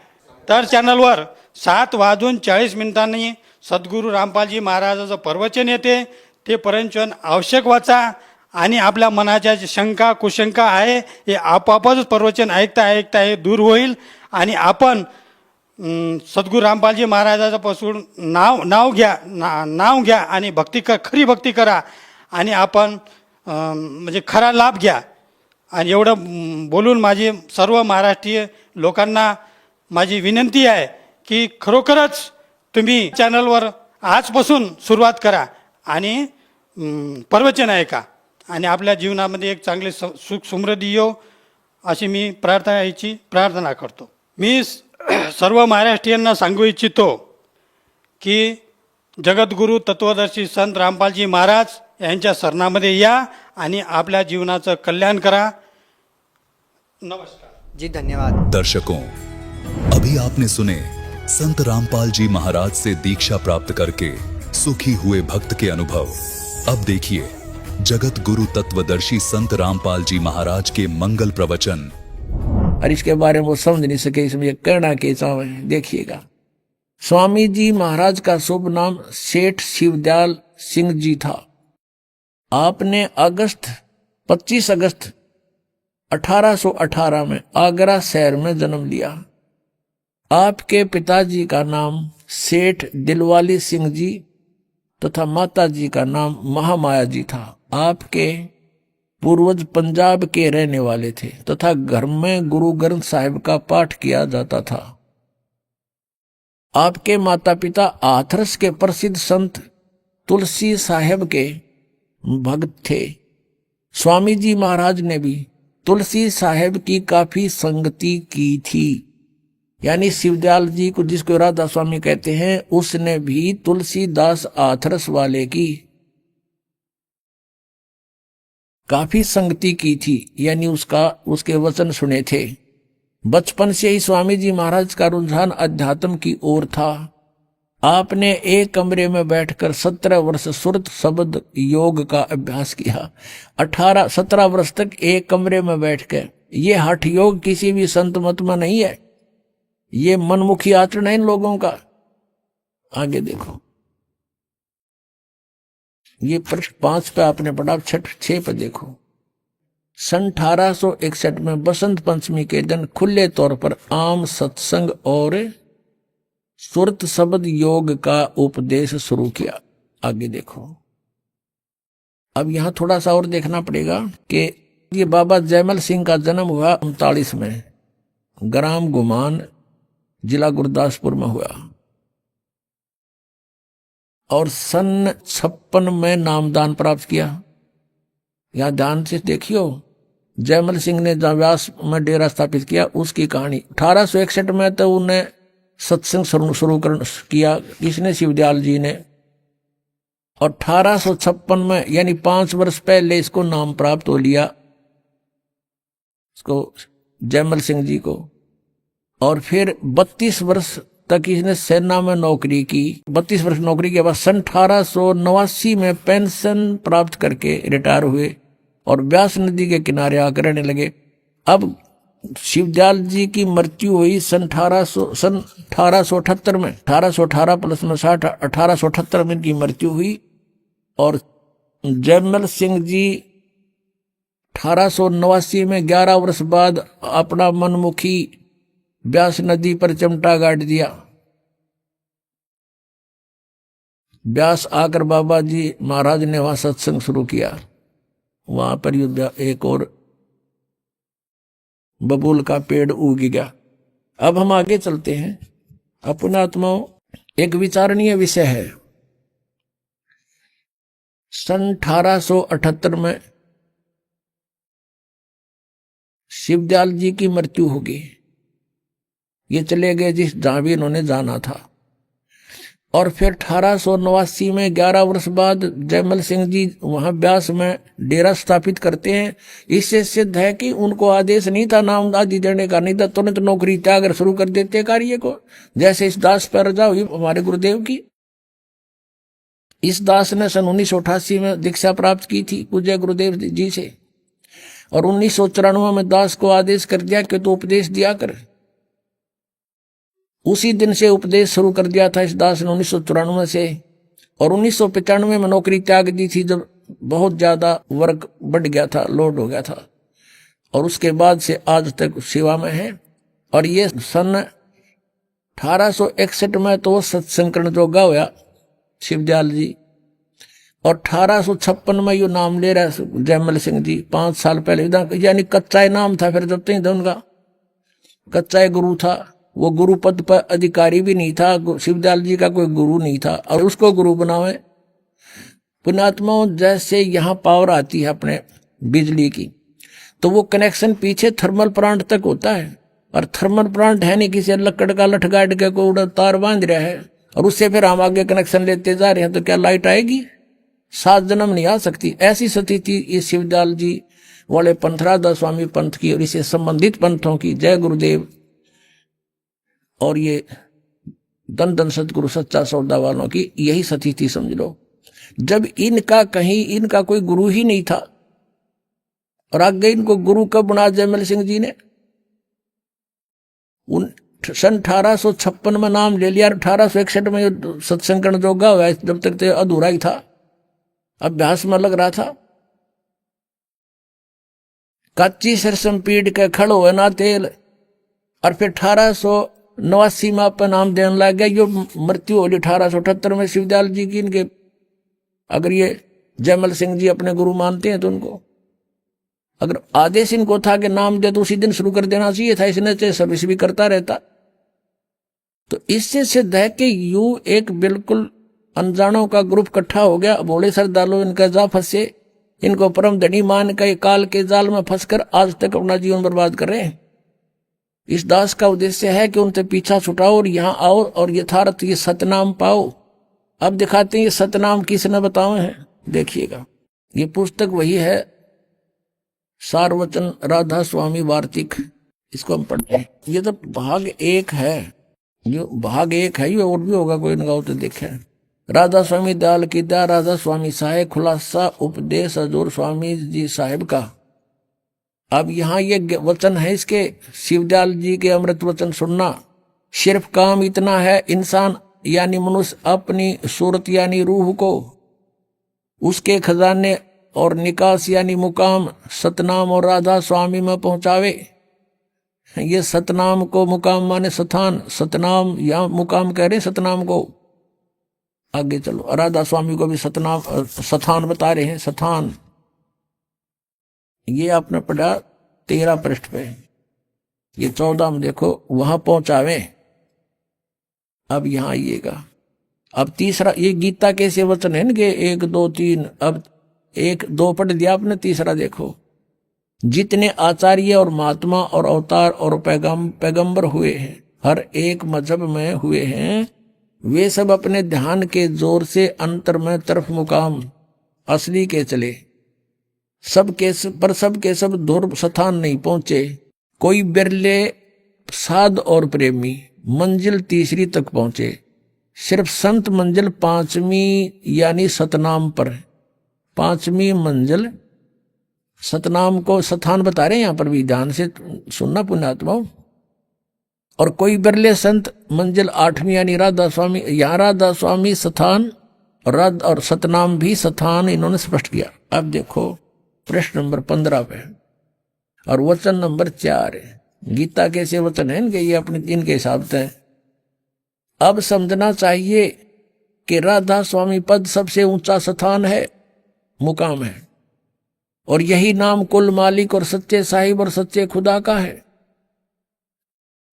तर चॅनलवर 7:40 सद्गुरू रामपालजी महाराजाचं प्रवचन येते, ते प्रवचन आवश्यक वाचा आणि आपल्या मनाच्या शंका कुशंका आहे हे आपोआपच प्रवचन ऐकता हे दूर होईल आणि आपण सद्गुरू रामपालजी महाराजाचं पासून नाव घ्या आणि खरी भक्ती करा आणि आपण म्हणजे खरा लाभ घ्या। आणि एवढं बोलून माझी सर्व महाराष्ट्रीय लोकांना माझी विनंती आहे की खरोखरच तुम्ही चॅनलवर आजपासून सुरुवात करा आणि प्रवचन ऐका आणि आपल्या जीवनामध्ये एक चांगले सुख समृद्धी येऊ अशी मी प्रार्थना करतो। मी सर्व महाराष्ट्रीयांना सांगू इच्छितो की जगद्गुरू तत्वदर्शी संत रामपालजी महाराज यांच्या शरणामध्ये या आणि आपल्या जीवनाचं कल्याण करा। नमस्कार जी, धन्यवाद। दर्शकों, अभी आपने सुने संत रामपाल जी महाराज से दीक्षा प्राप्त करके सुखी हुए भक्त के अनुभव। अब देखिए जगत गुरु तत्वदर्शी संत रामपाल जी महाराज के मंगल प्रवचन। और इसके बारे में वो समझ नहीं सके, इसमें कहना के देखिएगा। स्वामी जी महाराज का शुभ नाम सेठ शिवदयाल सिंह जी था। आपने 25 अगस्त 1818 में आगरा शहर में जन्म लिया। आपके पिताजी का नाम सेठ दिलवाली सिंह जी तथा माता जी का नाम महामाया जी था। आपके पूर्वज पंजाब के रहने वाले थे तथा घर में गुरु ग्रंथ साहिब का पाठ किया जाता था। आपके माता पिता हाथरस के प्रसिद्ध संत तुलसी साहेब के भक्त थे। स्वामी जी महाराज ने भी तुलसी साहेब की काफी संगति की थी। यानी शिवदयाल जी को, जिसको राधा स्वामी कहते हैं, उसने भी तुलसीदास हाथरस वाले की काफी संगति की थी, यानी उसके वचन सुने थे। बचपन से ही स्वामी जी महाराज का रुझान अध्यात्म की ओर था। आपने एक कमरे में बैठकर 17 वर्ष सुरत शब्द योग का अभ्यास किया। 17 वर्ष तक एक कमरे में बैठकर, ये हठ योग किसी भी संत मत में नहीं है, ये मनमुखी आचरण है इन लोगों का। आगे देखो, ये पृष्ठ 5 पे आपने पढ़ा, 6 पे देखो। सन 1861 में बसंत पंचमी के दिन खुले तौर पर आम सत्संग और सुरत शब्द योग का उपदेश शुरू किया। आगे देखो, अब यहां थोड़ा सा और देखना पड़ेगा कि ये बाबा जयमल सिंह का जन्म हुआ 39 में, ग्राम गुमान, जिला गुरदासपुर में हुआ, और सन 56 में नामदान प्राप्त किया। यहां ध्यान से देखियो, जयमल सिंह ने जहां व्यास में डेरा स्थापित किया उसकी कहानी। 1861 में तो उन्हें सत्संग शुरू किया, किसने? शिवदयाल जी ने। और 1856 में, यानी 5 वर्ष पहले, इसको नाम प्राप्त हो लिया, इसको जयमल सिंह जी को। और फिर 32 वर्ष तक इसने सेना में नौकरी की। 32 वर्ष नौकरी के बाद सन 1889 में पेंशन प्राप्त करके रिटायर हुए और व्यास नदी के किनारे आकर रहने लगे। अब शिवदयाल जी की मृत्यु हुई सन 1878 में, 1818 प्लस में 60, 1878 में इनकी मृत्यु हुई। और जयमल सिंह जी 1889 में 11 वर्ष बाद अपना मनमुखी व्यास नदी पर चमटा गाड़ दिया। व्यास आकर बाबा जी महाराज ने वहां सत्संग शुरू किया। वहां पर एक और बबूल का पेड़ उग गया। अब हम आगे चलते हैं। अपना आत्माओं, एक विचारणीय विषय है। सन 1878 में शिवदयाल जी की मृत्यु होगी। ये चले गए जिस जहां भी इन्होंने जाना था। और फिर 1889 में 11 वर्ष बाद जयमल सिंह जी वहां व्यास में डेरा स्थापित करते हैं। इससे सिद्ध है कि उनको आदेश नहीं था नाम आदि देने का, नहीं था तुरंत नौकरी त्याग शुरू कर देते कार्य को। जैसे इस दास पर रजा हुई हमारे गुरुदेव की। इस दास ने सन 1988 में दीक्षा प्राप्त की थी पूज्य गुरुदेव जी से, और 1994 में दास को आदेश कर दिया कि तू उपदेश दिया कर। उसी दिन से उपदेश शुरू कर दिया था इस दास ने 1994 से। और 1995 में नौकरी त्याग दी थी जब बहुत ज्यादा वर्क बढ़ गया था, लोड हो गया था। और उसके बाद से आज तक सेवा में है। और ये सन 1861 में तो सत्संकरण जोगा हुआ शिवदयाल जी। और 1856 में यो नाम ले रहा है जयमल सिंह जी, 5 साल पहले। यानी कच्चा नाम था फिर जब तक उनका, कच्चा गुरु था। वो गुरु पद पर अधिकारी भी नहीं था, शिवदयाल जी का कोई गुरु नहीं था, और उसको गुरु बनावे। पुण्यात्माओं, जैसे यहाँ पावर आती है अपने बिजली की, तो वो कनेक्शन पीछे थर्मल प्लांट तक होता है। और थर्मल प्लांट है नहीं किसी लकड़ का लठगाड़ के को उड़ा तार बांध रहा है, और उससे फिर हम आगे कनेक्शन लेते जा रहे हैं, तो क्या लाइट आएगी? 7 जन्म नहीं आ सकती। ऐसी स्थिति इस शिवदयाल जी वाले पंथ, राधा स्वामी पंथ की और इससे संबंधित पंथों की। जय गुरुदेव। और ये धन धन सतगुरु सच्चा सौदा वालों की यही स्थिति समझ लो। जब इनका कोई गुरु ही नहीं था, और आगे इनको गुरु कब बना जयमल सिंह जी ने? सन 1856 में नाम ले लिया, 1861 में सत्संकरण जोगा हुआ, जब तक तो अधूरा ही था, अभ्यास में लग रहा था। कच्ची सरसम पीड़ के खड़ो है ना तेल। और फिर 1889 में अपन नाम देने लग गया। यो मृत्यु होली 1878 में शिवदयाल जी की, इनके अगर ये जयमल सिंह जी अपने गुरु मानते हैं तो उनको अगर आदेश इनको था कि नाम दे तो उसी दिन शुरू कर देना चाहिए था, इसने चाहे सर्विस भी करता रहता। तो इससे सिद्ध है कि यूं एक बिल्कुल अनजानों का ग्रुप इकट्ठा हो गया, भोले श्रद्धालु इनका जा फंसे, इनको परम धनी मान के काल के जाल में फंसकर आज तक अपना जीवन बर्बाद कर रहे हैं। इस दास का उद्देश्य है कि उनसे पीछा छुटाओ और यहाँ आओ और यथार्थ ये सतनाम पाओ। अब दिखाते हैं ये सतनाम किसने बताए हैं, देखिएगा। ये पुस्तक वही है सारवचन राधा स्वामी वार्तिक, इसको हम पढ़ते हैं। ये तो भाग 1 है, जो भाग 1 है, ये और भी होगा कोई नगाओ तो देखे। राधा स्वामी दयाल की दया, राधा स्वामी साहेब, खुलासा उपदेश हजूर स्वामी जी साहेब का। अब यहाँ ये वचन है इसके, शिवदयाल जी के अमृत वचन सुनना। सिर्फ काम इतना है, इंसान यानी मनुष्य अपनी सूरत यानी रूह को उसके खजाने और निकास यानी मुकाम सतनाम और राधा स्वामी में पहुंचावे। ये सतनाम को मुकाम माने स्थान, सतनाम या मुकाम कह रहे सतनाम को। आगे चलो, राधा स्वामी को भी सतनाम स्थान बता रहे हैं, स्थान। ये आपने पढ़ा 13 पृष्ठ पे, ये 14 में देखो, वहां पहुंचावे। अब यहां आइएगा। अब तीसरा, ये गीता कैसे वचन है इनके 1 2 3, अब 1 2 पढ़ दिया आपने, तीसरा देखो। जितने आचार्य और महात्मा और अवतार और पैगंबर हुए हैं, हर एक मजहब में हुए हैं, वे सब अपने ध्यान के जोर से अंतर में तरफ मुकाम असली के चले। सबके सब दूर स्थान नहीं पहुंचे। कोई बिरले साध और प्रेमी मंजिल तीसरी तक पहुंचे। सिर्फ संत मंजिल 5वीं यानी सतनाम पर, 5वीं मंजिल सतनाम को स्थान बता रहे हैं। यहां पर भी ध्यान से सुनना पुण्यात्माओं। और कोई बिरले संत मंजिल 8वीं यानी राधा स्वामी, यहाँ राधा स्वामी स्थान और सतनाम भी स्थान इन्होंने स्पष्ट किया। अब देखो प्रश्न नंबर 15 पे और वचन नंबर 4 है। गीता कैसे वचन है इनके, ये अपने इनके हिसाब से। अब समझना चाहिए कि राधा स्वामी पद सबसे ऊंचा स्थान है, मुकाम है, और यही नाम कुल मालिक और सच्चे साहिब और सच्चे खुदा का है।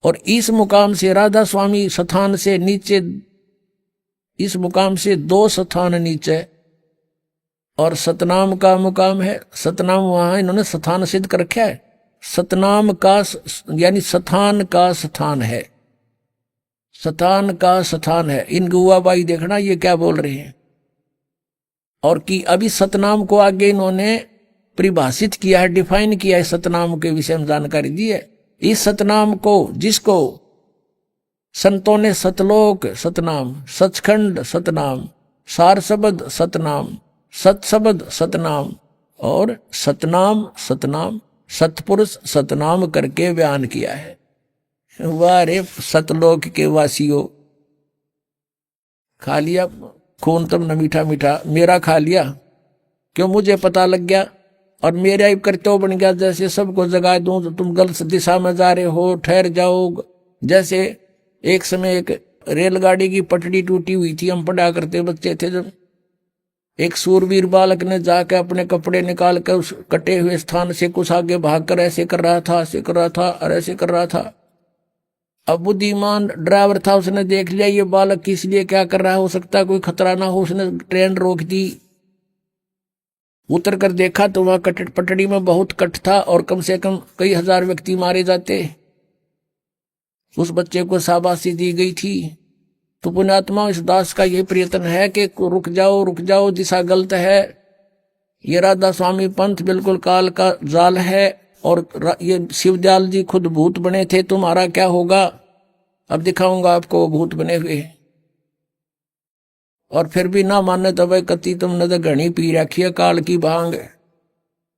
और इस मुकाम से राधा स्वामी स्थान से नीचे, इस मुकाम से 2 स्थान नीचे और सतनाम का मुकाम है। सतनाम वहां इन्होंने स्थान सिद्ध कर रखा है। सतनाम का यानी स्थान का स्थान है, स्थान का स्थान है। इन गुआबाई देखना ये क्या बोल रहे हैं। और कि अभी सतनाम को आगे इन्होंने परिभाषित किया है, डिफाइन किया है, सतनाम के विषय में जानकारी दी है। इस सतनाम को, जिसको संतों ने सतलोक सतनाम, सचखंड सतनाम, सार शब्द सतनाम, सतशब्द सतनाम और सतनाम सतनाम, सतपुरुष सतनाम करके बयान किया है। वाह रे सतलोक के वासियों, खा लिया खून तुमने मीठा मीठा, मेरा खा लिया क्यों, मुझे पता लग गया और मेरा ही कर्तव्य बन गया। जैसे सबको जगा दूं तो तुम गलत दिशा में जा रहे हो, ठहर जाओ। जैसे एक समय एक रेलगाड़ी की पटड़ी टूटी हुई थी, हम पढ़ा करते बच्चे थे जब, एक सूरवीर बालक ने जाकर अपने कपड़े निकाल कर उस कटे हुए स्थान से कुछ आगे भागकर ऐसे कर रहा था, ऐसे कर रहा था और ऐसे कर रहा था। अब बुद्धिमान ड्राइवर था, उसने देख लिया ये बालक किस लिए क्या कर रहा है, हो सकता है कोई खतरा ना हो, उसने ट्रेन रोक दी। उतर कर देखा तो वहां पटड़ी में बहुत कट था और कम से कम कई हजार व्यक्ति मारे जाते। उस बच्चे को शाबाशी दी गई थी। तो पुण्यात्मा, इस दास का यही प्रयत्न है कि रुक जाओ, दिशा गलत है। ये राधा स्वामी पंथ बिल्कुल काल का जाल है और ये शिवदयाल जी खुद भूत बने थे, तुम्हारा क्या होगा, अब दिखाऊंगा आपको भूत बने हुए। और फिर भी ना माने तो भाई कति तुमने तो घनी पी रखी है काल की भांग।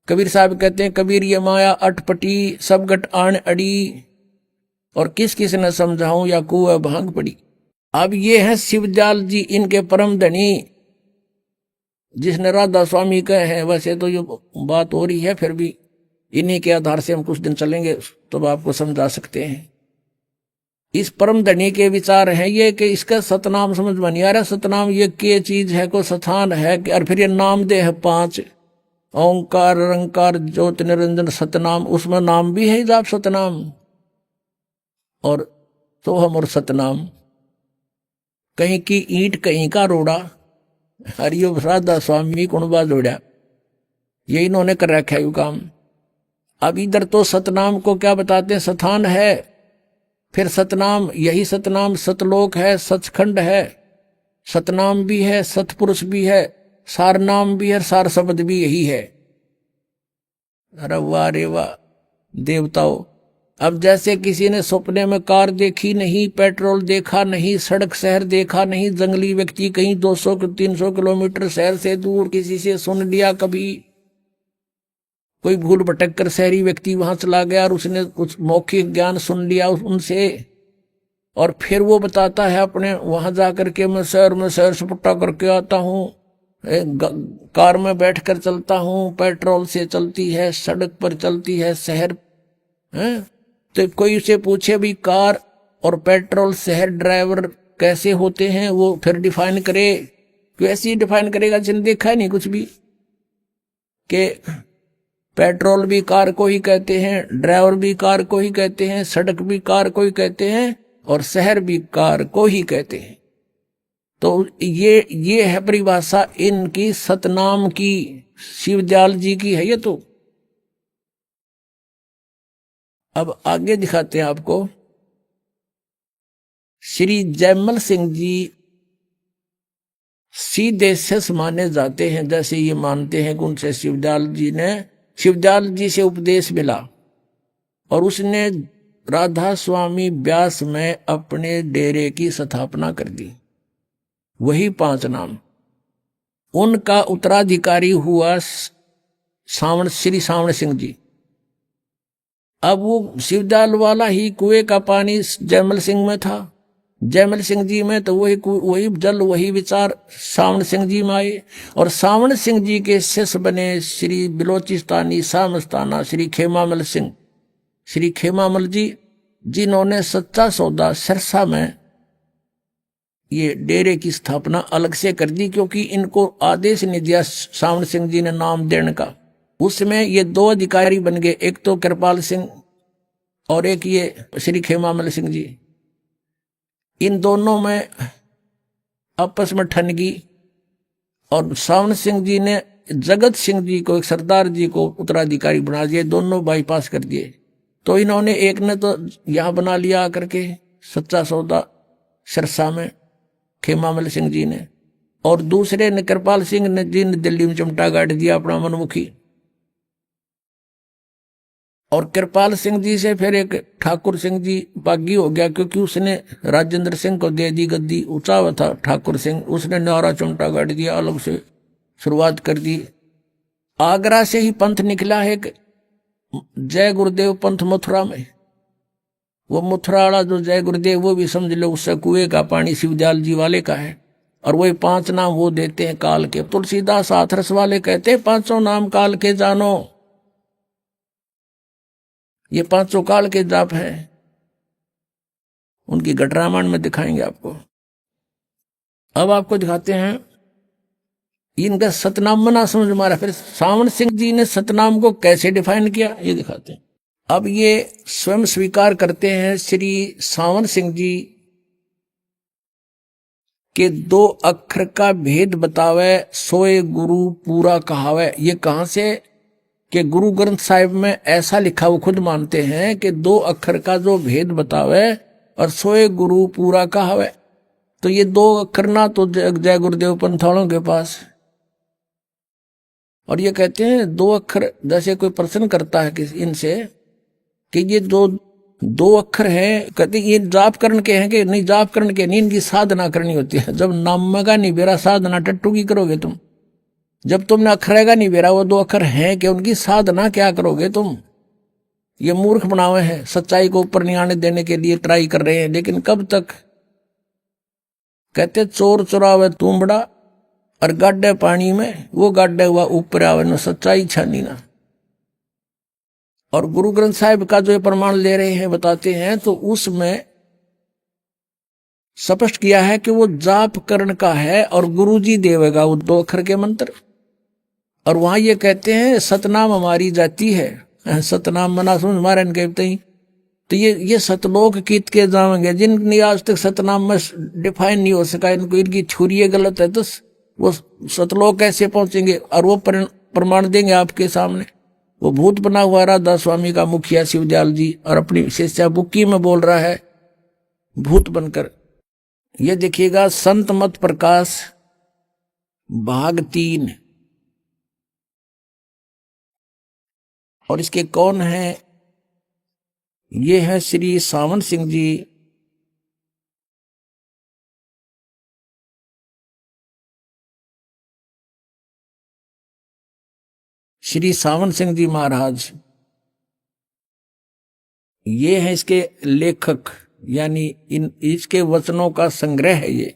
कबीर साहब कहते हैं, कबीर ये माया अटपटी सब गट आन अड़ी, और किस किस ने समझाऊं या कुआ भांग पड़ी। अब ये है शिवदयाल जी, इनके परम धनी, जिसने राधा स्वामी कहे हैं। वैसे तो ये बात हो रही है, फिर भी इन्हीं के आधार से हम कुछ दिन चलेंगे तो आपको समझा सकते हैं। इस परम धनी के विचार हैं ये कि इसका सतनाम समझ में नहीं आ रहा। सतनाम ये क्या चीज है, को स्थान है कि, और फिर ये नाम दे है 5 ओंकार रंकार ज्योत निरंजन सतनाम, उसमें नाम भी है जाप सतनाम और तो हम और सतनाम। कहीं की ईंट कहीं का रोड़ा, हरियो राधा स्वामी कुणबा जोड़ा, ये इन्होंने कर रखा है यू काम। अब इधर तो सतनाम को क्या बताते हैं, स्थान है, फिर सतनाम, यही सतनाम सतलोक है, सचखंड है, सतनाम भी है, सतपुरुष भी है, सार नाम भी है, सार शब्द भी यही है। अरे वाह रे वाह देवताओं। अब जैसे किसी ने सपने में कार देखी नहीं, पेट्रोल देखा नहीं, सड़क शहर देखा नहीं, जंगली व्यक्ति कहीं 200-300 किलोमीटर शहर से दूर किसी से सुन लिया, कभी कोई भूल भटक कर शहरी व्यक्ति वहां चला गया और उसने कुछ मौखिक ज्ञान सुन लिया उनसे, और फिर वो बताता है अपने वहां जाकर के मैं शहर में सैर सपाटा करके आता हूँ, कार में बैठकर चलता हूँ, पेट्रोल से चलती है, सड़क पर चलती है, शहर है। तो कोई उसे पूछे भी कार और पेट्रोल शहर ड्राइवर कैसे होते हैं, वो फिर डिफाइन करे, वैसे ही डिफाइन करेगा जिसने देखा है नहीं कुछ भी, कि पेट्रोल भी कार को ही कहते हैं, ड्राइवर भी कार को ही कहते हैं, सड़क भी कार को ही कहते हैं, और शहर भी कार को ही कहते हैं। तो ये है परिभाषा इनकी सतनाम की, शिवदयाल जी की है ये। तो अब आगे दिखाते हैं आपको। श्री जयमल सिंह जी सीधे से माने जाते हैं, जैसे ये मानते हैं कि उनसे शिवदयाल जी से उपदेश मिला और उसने राधा स्वामी व्यास में अपने डेरे की स्थापना कर दी। वही 5 नाम। उनका उत्तराधिकारी हुआ श्री सावण सिंह जी। अब वो शिवदयाल वाला ही कुएं का पानी जयमल सिंह में था, जयमल सिंह जी में, तो वही जल वही विचार सावण सिंह जी में आए, और सावण सिंह जी के शिष्य बने श्री बिलोचिस्तानी सामस्ताना श्री खेमामल सिंह, श्री खेमामल जी, जिन्होंने सच्चा सौदा सिरसा में ये डेरे की स्थापना अलग से कर दी, क्योंकि इनको आदेश नहीं दिया सावण सिंह जी ने नाम देने का। उसमें ये 2 अधिकारी बन गए, एक तो कृपाल सिंह और एक ये श्री खेमामल सिंह जी। इन दोनों में आपस में ठनगी, और सावण सिंह जी ने जगत सिंह जी को, एक सरदार जी को उत्तराधिकारी बना दिए, दोनों बाईपास कर दिए। तो इन्होंने एक ने तो यहां बना लिया आकर के सच्चा सौदा सिरसा में खेमामल सिंह जी ने, और दूसरे ने कृपाल सिंह ने जी ने दिल्ली में चिमटा गाड़ दिया अपना मनमुखी। और कृपाल सिंह जी से फिर एक ठाकुर सिंह जी बागी हो गया, क्योंकि उसने राजेंद्र सिंह को दे दी गद्दी, ऊंचा हुआ था ठाकुर सिंह, उसने न्यारा चिमटा गाड़ दिया, अलग से शुरुआत कर दी। आगरा से ही पंथ निकला है एक जय गुरुदेव पंथ मथुरा में। वो मथुरा वाला जो जय गुरुदेव, वो भी समझ लो उससे कुएं का पानी शिवदयाल जी वाले का है, और वही 5 नाम वो देते हैं काल के। तुलसीदास हाथरस वाले कहते हैं 5 नाम काल के जानो, ये 5 काल के जाप है। उनकी घटरामायण में दिखाएंगे आपको। अब आपको दिखाते हैं इनका सतनाम मना समझ मारा। फिर सावण सिंह जी ने सतनाम को कैसे डिफाइन किया ये दिखाते हैं। अब ये स्वयं स्वीकार करते हैं श्री सावण सिंह जी के 2 अक्षर का भेद बतावे सोए गुरु पूरा कहावे। ये कहां से कि गुरु ग्रंथ साहिब में ऐसा लिखा, वो खुद मानते हैं कि 2 अक्षर का जो भेद बतावे और सोए गुरु पूरा कहावे। तो ये 2 अक्षर ना तो जय गुरुदेव पंथालों के पास, और ये कहते हैं 2 अक्षर, जैसे कोई प्रश्न करता है कि इनसे कि ये 2 अक्षर हैं, कहते ये जाप करण के हैं कि नहीं, जाप करण के नहीं, इनकी साधना करनी होती है। जब नाम का नहीं बेरा साधना टट्टू की करोगे तुम, जब तुमने अक्षरेगा नहीं बेरा वो 2 अक्षर हैं कि उनकी साधना क्या करोगे तुम। ये मूर्ख बनावे हैं, सच्चाई को ऊपर नहीं आने देने के लिए ट्राई कर रहे हैं, लेकिन कब तक। कहते चोर चुरावे तुम्बड़ा और गाड्डे पानी में, वो गाड्डे हुआ ऊपर आवे न सच्चाई छानी ना। और गुरु ग्रंथ साहिब का जो प्रमाण ले रहे हैं बताते हैं, तो उसमें स्पष्ट किया है कि वो जाप करण का है और गुरुजी देवेगा वो 2 अक्षर के मंत्र। और वहां ये कहते हैं सतनाम हमारी जाति है, सतनाम मना समझ हमारे कहते ही। तो ये सतलोक कीत के जाएंगे जिनकी आज तक सतनाम में डिफाइन नहीं हो सका, इनको इनकी छुरी गलत है, तो वो सतलोक कैसे पहुंचेंगे? और वो प्रमाण देंगे आपके सामने। वो भूत बना हुआ राधा स्वामी का मुखिया शिवदयाल जी और अपनी विशेषता बुक्की में बोल रहा है भूत बनकर। ये देखिएगा संत मत प्रकाश भाग 3। और इसके कौन है? ये है श्री सावन सिंह जी। श्री सावन सिंह जी महाराज ये है इसके लेखक, यानी इसके वचनों का संग्रह है ये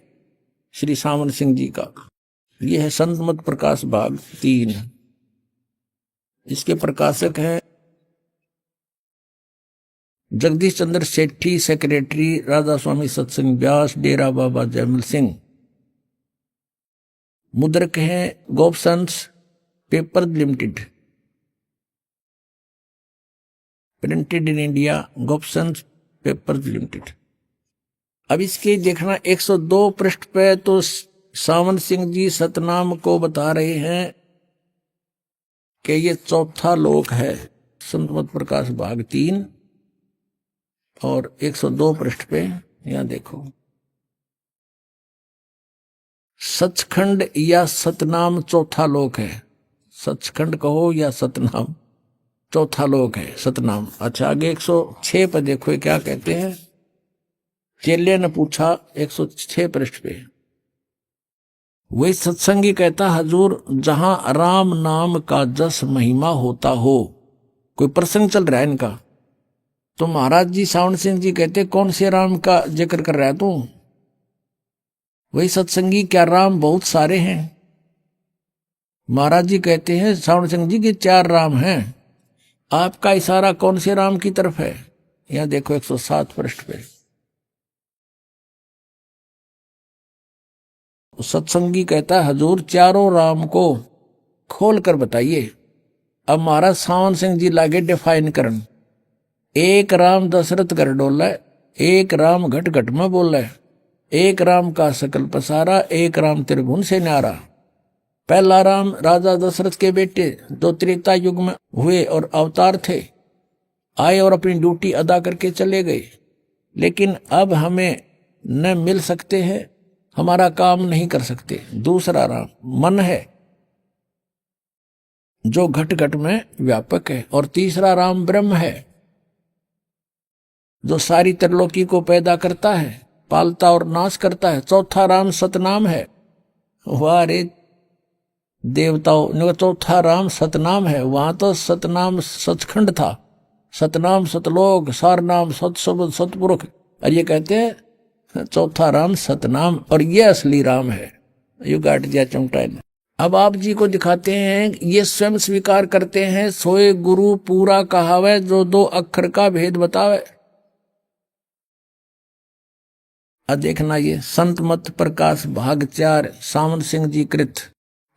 श्री सावन सिंह जी का। ये है संत मत प्रकाश भाग 3। इसके प्रकाशक हैं जगदीश चंद्र सेठी, सेक्रेटरी राधा स्वामी सत्संग व्यास, डेरा बाबा जयमल सिंह। मुद्रक हैं Gopsons paper limited, printed in India, Gopsons paper limited. अब इसके देखना 102 पृष्ठ पे तो सावन सिंह जी सतनाम को बता रहे हैं कि ये चौथा लोक है, संत मत प्रकाश भाग 3। और 102 पृष्ठ पे यहां देखो, सचखंड या सतनाम चौथा लोक है। सचखंड कहो या सतनाम, चौथा लोक है सतनाम। अच्छा आगे 106 पर देखो ये क्या कहते हैं। चेले ने पूछा 106 पृष्ठ पे, वही सत्संगी कहता हजूर जहां राम नाम का जस महिमा होता हो, कोई प्रसंग चल रहा है इनका। तो महाराज जी सावन सिंह जी कहते कौन से राम का जिक्र कर रहा है तू? वही सत्संगी क्या राम बहुत सारे हैं? महाराज जी कहते हैं सावन सिंह जी के 4 राम हैं। आपका इशारा कौन से राम की तरफ है? यहां देखो 107 पृष्ठ पे। सत्संगी कहता है हजूर चारों राम को खोल कर बताइए। अब महाराज सावन सिंह जी लागे डिफाइन करन। एक राम दशरथ कर डोला, एक राम घट घट में बोला, एक राम का सकल पसारा, एक राम त्रिभुवन से न्यारा। पहला राम राजा दशरथ के बेटे जो त्रेता युग में हुए और अवतार थे, आए और अपनी ड्यूटी अदा करके चले गए, लेकिन अब हमें न मिल सकते हैं, हमारा काम नहीं कर सकते। दूसरा राम मन है जो घट घट में व्यापक है, और तीसरा राम ब्रह्म है जो सारी त्रिलोकी को पैदा करता है, पालता और नाश करता है। चौथा राम सतनाम है। वाह रे देवताओं, चौथा राम सतनाम है। वहां तो सतनाम सचखंड था, सतनाम सतलोक, सार नाम सतशब्द सतपुरुष, और ये कहते हैं चौथा राम सतनाम, और ये असली राम है। यू गाट दिया चमटा ने। अब आप जी को दिखाते हैं, ये स्वयं स्वीकार करते हैं सोए गुरु पूरा कहावे जो 2 अक्षर का भेद बतावे। अब देखना ये संत मत प्रकाश भाग 4 सावन सिंह जी कृत,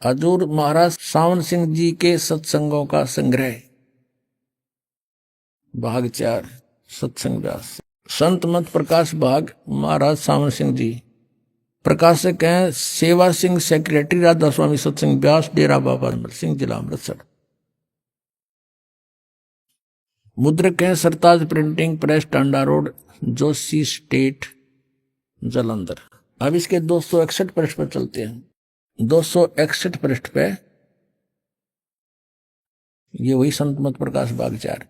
हजूर महाराज सावन सिंह जी के सत्संगों का संग्रह, भाग 4 सत्संग व्यास। संत मत प्रकाश भाग महाराज सावन सिंह जी। प्रकाशक हैं सेवा सिंह, सेक्रेटरी राधा स्वामी सत्संग व्यास, डेरा बाबा जयमल सिंह, जिला अमृतसर। मुद्रक हैं Sartaj printing press, Tanda road, Joshi state, Jalandhar. अब इसके 261 पृष्ठ पर चलते हैं। 261 पृष्ठ पे ये वही संत मत प्रकाश भाग 4।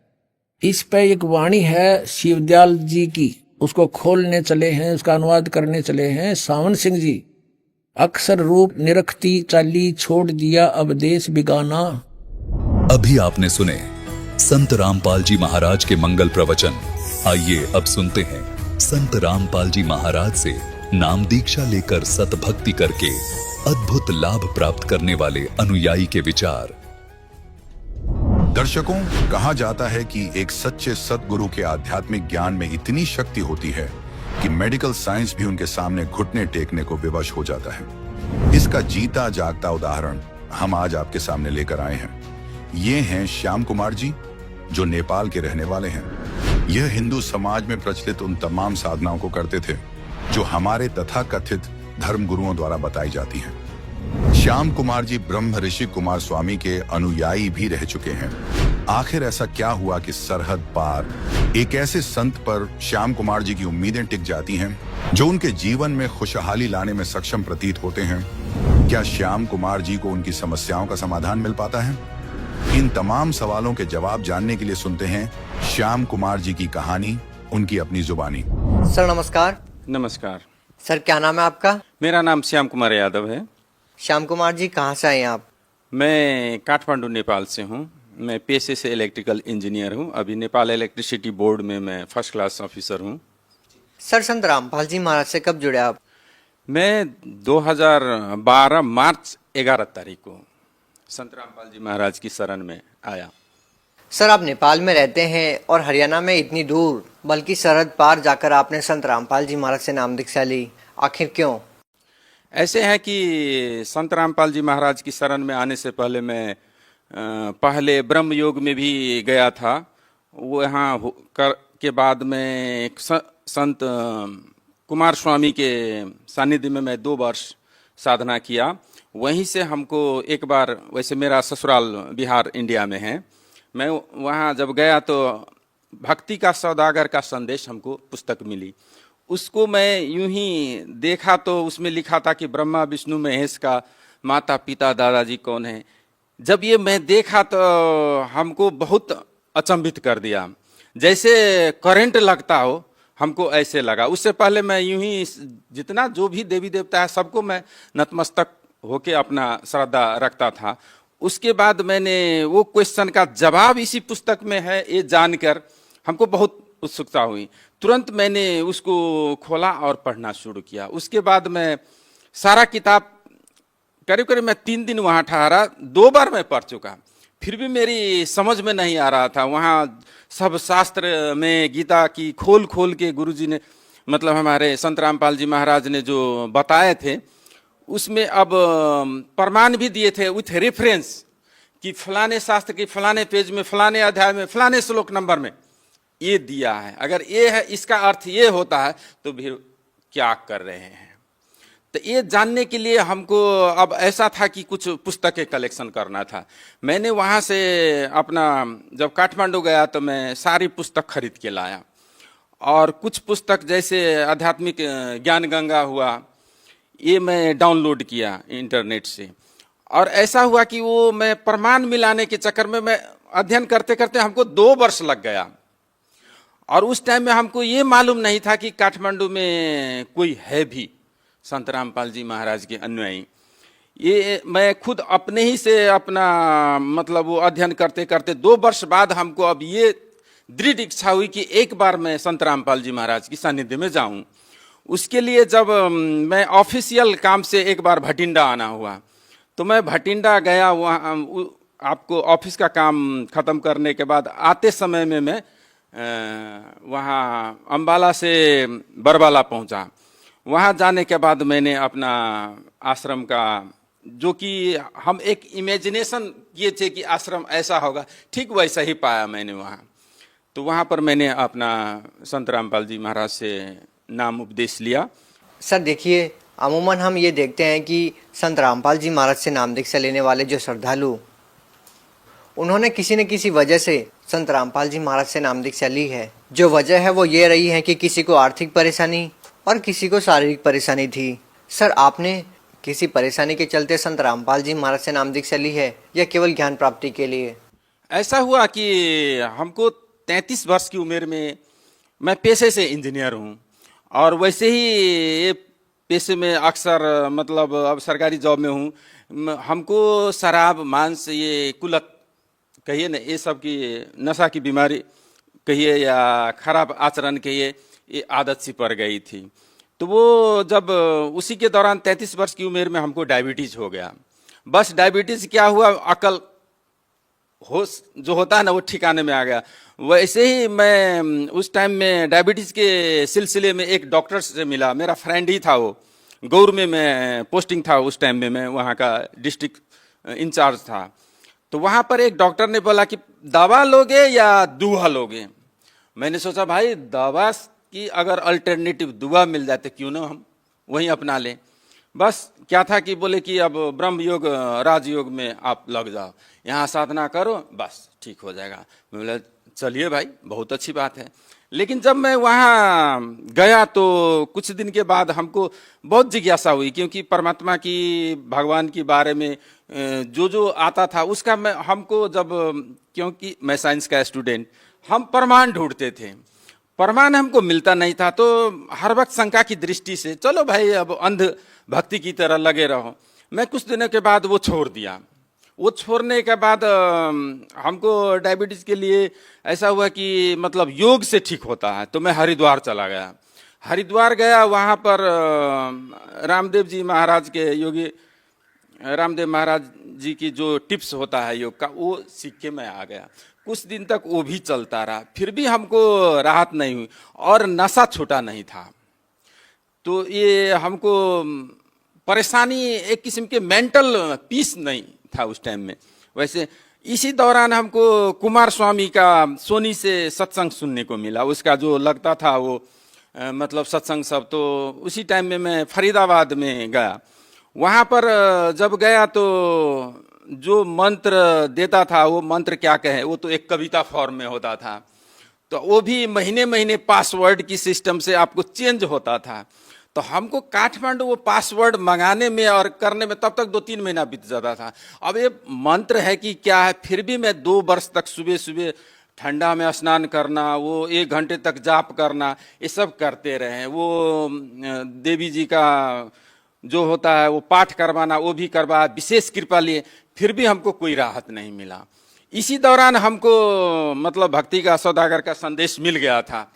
इस पे एक वाणी है शिवदयाल जी की, उसको खोलने चले हैं, उसका अनुवाद करने चले हैं सावन सिंह जी। अक्षर रूप निरखती चाली छोड़ दिया अब देश बिगाना। अभी आपने सुने संत रामपाल जी महाराज के मंगल प्रवचन। आइए अब सुनते हैं संत रामपाल जी महाराज से नाम दीक्षा लेकर सतभक्ति करके अद्भुत लाभ प्राप्त करने वाले अनुयायी के विचार। दर्शकों, कहा जाता है कि एक सच्चे सद्गुरु के आध्यात्मिक ज्ञान में इतनी शक्ति होती है कि मेडिकल साइंस भी उनके सामने घुटने टेकने को विवश हो जाता है। इसका जीता जागता उदाहरण हम आज आपके सामने लेकर आए हैं। ये हैं श्याम कुमार जी, जो नेपाल के रहने वाले हैं। यह हिंदू समाज में प्रचलित उन तमाम साधनाओं को करते थे जो हमारे तथाकथित धर्म गुरुओं द्वारा बताई जाती हैं। श्याम कुमार जी ब्रह्म ऋषि कुमार स्वामी के अनुयायी भी रह चुके हैं। आखिर ऐसा क्या हुआ कि सरहद पार एक ऐसे संत पर श्याम कुमार जी की उम्मीदें टिक जाती हैं जो उनके जीवन में खुशहाली लाने में सक्षम प्रतीत होते हैं? क्या श्याम कुमार जी को उनकी समस्याओं का समाधान मिल पाता है? इन तमाम सवालों के जवाब जानने के लिए सुनते हैं श्याम कुमार जी की कहानी, उनकी अपनी जुबानी। सर नमस्कार। नमस्कार। सर क्या नाम है आपका? मेरा नाम श्याम कुमार यादव है। श्याम कुमार जी कहाँ से आए हैं आप? मैं काठमांडू नेपाल से हूँ। मैं पेशे से इलेक्ट्रिकल इंजीनियर हूँ। अभी नेपाल इलेक्ट्रिसिटी बोर्ड में मैं फर्स्ट क्लास ऑफिसर हूँ। सर संत रामपाल जी महाराज से कब जुड़े आप? मैं 2012 मार्च 11 तारीख को संत रामपाल जी महाराज की शरण में आया। सर आप नेपाल में रहते हैं और हरियाणा में इतनी दूर, बल्कि सरहद पार जाकर आपने संत रामपाल जी महाराज से नाम दीक्षा ली, आखिर क्यों? ऐसे है कि संत रामपाल जी महाराज की शरण में आने से पहले मैं पहले ब्रह्म योग में भी गया था। वो यहाँ कर के बाद में एक संत कुमार स्वामी के सानिध्य में मैं 2 वर्ष साधना किया। वहीं से हमको एक बार, वैसे मेरा ससुराल बिहार इंडिया में है, मैं वहाँ जब गया तो भक्ति का सौदागर का संदेश हमको पुस्तक मिली। उसको मैं यूं ही देखा तो उसमें लिखा था कि ब्रह्मा विष्णु महेश का माता पिता दादाजी कौन है। जब ये मैं देखा तो हमको बहुत अचंभित कर दिया, जैसे करंट लगता हो, हमको ऐसे लगा। उससे पहले मैं यूं ही जितना जो भी देवी देवता है सबको मैं नतमस्तक होके अपना श्रद्धा रखता था। उसके बाद मैंने वो क्वेश्चन का जवाब इसी पुस्तक में है ये जानकर हमको बहुत उत्सुकता हुई। तुरंत मैंने उसको खोला और पढ़ना शुरू किया। उसके बाद मैं सारा किताब करीब करीब मैं 3 दिन वहाँ ठहरा, 2 बार मैं पढ़ चुका, फिर भी मेरी समझ में नहीं आ रहा था। वहाँ सब शास्त्र में गीता की खोल खोल के गुरुजी ने, मतलब हमारे संत रामपाल जी महाराज ने जो बताए थे, उसमें अब प्रमाण भी दिए थे विथ रेफरेंस कि फलाने शास्त्र की फलाने पेज में फलाने अध्याय में फलाने श्लोक नंबर में ये दिया है। अगर ये है, इसका अर्थ ये होता है, तो फिर क्या कर रहे हैं? तो ये जानने के लिए हमको अब ऐसा था कि कुछ पुस्तकें कलेक्शन करना था। मैंने वहाँ से अपना, जब काठमांडू गया तो मैं सारी पुस्तक खरीद के लाया। और कुछ पुस्तक जैसे आध्यात्मिक ज्ञान गंगा हुआ, ये मैं डाउनलोड किया इंटरनेट से। और ऐसा हुआ कि वो मैं प्रमाण मिलाने के चक्कर में मैं अध्ययन करते करते हमको 2 वर्ष लग गया। और उस टाइम में हमको ये मालूम नहीं था कि काठमांडू में कोई है भी संत रामपाल जी महाराज के अनुयायी। ये मैं खुद अपने ही से अपना, मतलब वो अध्ययन करते करते 2 वर्ष बाद हमको अब ये दृढ़ इच्छा हुई कि एक बार मैं संत रामपाल जी महाराज की सानिध्य में जाऊं। उसके लिए जब मैं ऑफिशियल काम से एक बार भटिंडा आना हुआ, तो मैं भटिंडा गया। वहाँ आपको ऑफिस का काम ख़त्म करने के बाद आते समय में मैं वहाँ अम्बाला से बरवाला पहुँचा। वहाँ जाने के बाद मैंने अपना आश्रम का, जो कि हम एक इमेजिनेशन किए थे कि आश्रम ऐसा होगा, ठीक वैसा ही पाया मैंने वहाँ। तो वहाँ पर मैंने अपना संत रामपाल जी महाराज से नाम उपदेश लिया। सर देखिए, अमूमन हम ये देखते हैं कि संत रामपाल जी महाराज से नाम दीक्षा लेने वाले जो श्रद्धालु, उन्होंने किसी न किसी वजह से संत रामपाल जी महाराज से नाम दीक्षा ली है। जो वजह है वो ये रही है कि किसी को आर्थिक परेशानी और किसी को शारीरिक परेशानी थी। सर आपने किसी परेशानी के चलते संत रामपाल जी महाराज से नाम दीक्षा ली है या केवल ज्ञान प्राप्ति के लिए? ऐसा हुआ कि हमको 33 वर्ष की उम्र में, मैं पेशे से इंजीनियर हूँ और वैसे ही ये पेशे में अक्सर, मतलब अब सरकारी जॉब में हूँ, हमको शराब मांस, ये कुलत कहिए ना, ये सब की नशा की बीमारी कहिए या खराब आचरण कहिए, ये आदत सी पड़ गई थी। तो वो जब उसी के दौरान 33 वर्ष की उम्र में हमको डायबिटीज हो गया। बस डायबिटीज क्या हुआ, अकल होश जो होता है ना वो ठिकाने में आ गया। वैसे ही मैं उस टाइम में डायबिटीज के सिलसिले में एक डॉक्टर से मिला, मेरा फ्रेंड ही था वो, गौर में मैं पोस्टिंग था उस टाइम में, मैं वहाँ का डिस्ट्रिक्ट इंचार्ज था। तो वहाँ पर एक डॉक्टर ने बोला कि दवा लोगे या दुआ लोगे। मैंने सोचा भाई दवा की अगर अल्टरनेटिव दुआ मिल जाए तो क्यों ना हम वहीं अपना लें। बस क्या था कि बोले कि अब ब्रह्म योग राजयोग में आप लग जाओ, यहाँ साधना करो, बस ठीक हो जाएगा। मैं बोला चलिए भाई बहुत अच्छी बात है। लेकिन जब मैं वहाँ गया तो कुछ दिन के बाद हमको बहुत जिज्ञासा हुई, क्योंकि परमात्मा की, भगवान के बारे में जो आता था उसका मैं हमको जब, क्योंकि मैं साइंस का स्टूडेंट, हम प्रमाण ढूंढते थे, प्रमाण हमको मिलता नहीं था। तो हर वक्त शंका की दृष्टि से चलो भाई अब अंध भक्ति की तरह लगे रहो। मैं कुछ दिनों के बाद वो छोड़ दिया। वो छोड़ने के बाद हमको डायबिटीज के लिए ऐसा हुआ कि मतलब योग से ठीक होता है, तो मैं हरिद्वार चला गया। हरिद्वार गया, वहाँ पर रामदेव जी महाराज के, योगी रामदेव महाराज जी की जो टिप्स होता है योग का, वो सीख के मैं आ गया। कुछ दिन तक वो भी चलता रहा, फिर भी हमको राहत नहीं हुई और नशा छूटा नहीं था। तो ये हमको परेशानी, एक किस्म के मेंटल पीस नहीं था उस टाइम में। वैसे इसी दौरान हमको कुमार स्वामी का सोनी से सत्संग सुनने को मिला, उसका जो लगता था वो मतलब सत्संग सब। तो उसी टाइम में मैं फरीदाबाद में गया। वहाँ पर जब गया तो जो मंत्र देता था, वो मंत्र क्या कहे, वो तो एक कविता फॉर्म में होता था। तो वो भी महीने महीने पासवर्ड की सिस्टम से आपको चेंज होता था। तो हमको काठमांडू वो पासवर्ड मंगाने में और करने में तब तक 2-3 महीना बीत जाता था। अब ये मंत्र है कि क्या है, फिर भी मैं 2 वर्ष तक सुबह सुबह ठंडा में स्नान करना, वो 1 घंटे तक जाप करना, ये सब करते रहे। वो देवी जी का जो होता है वो पाठ करवाना, वो भी करवाया, विशेष कृपा लिए, फिर भी हमको कोई राहत नहीं मिला। इसी दौरान हमको मतलब भक्ति का सौदागर का संदेश मिल गया था।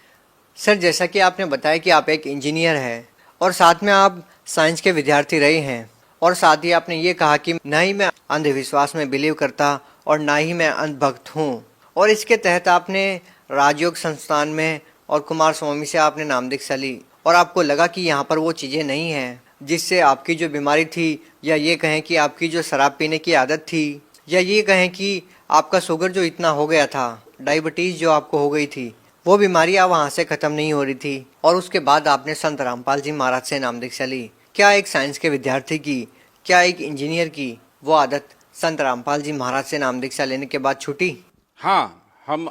सर, जैसा कि आपने बताया कि आप एक इंजीनियर हैं और साथ में आप साइंस के विद्यार्थी रहे हैं, और साथ ही आपने ये कहा कि ना ही मैं अंधविश्वास में बिलीव करता और ना ही मैं अंधभक्त हूँ, और इसके तहत आपने राजयोग संस्थान में और कुमार स्वामी से आपने नाम दीक्षा ली, और आपको लगा कि यहाँ पर वो चीज़ें नहीं हैं जिससे आपकी जो बीमारी थी, या ये कहें कि आपकी जो शराब पीने की आदत थी, या ये कहें कि आपका शुगर जो इतना हो गया था, डायबिटीज़ जो आपको हो गई थी, वो बीमारी अब वहाँ से ख़त्म नहीं हो रही थी। और उसके बाद आपने संत रामपाल जी महाराज से नाम दीक्षा ली। क्या एक साइंस के विद्यार्थी की, क्या एक इंजीनियर की वो आदत संत रामपाल जी महाराज से नाम दीक्षा लेने के बाद छूटी? हाँ, हम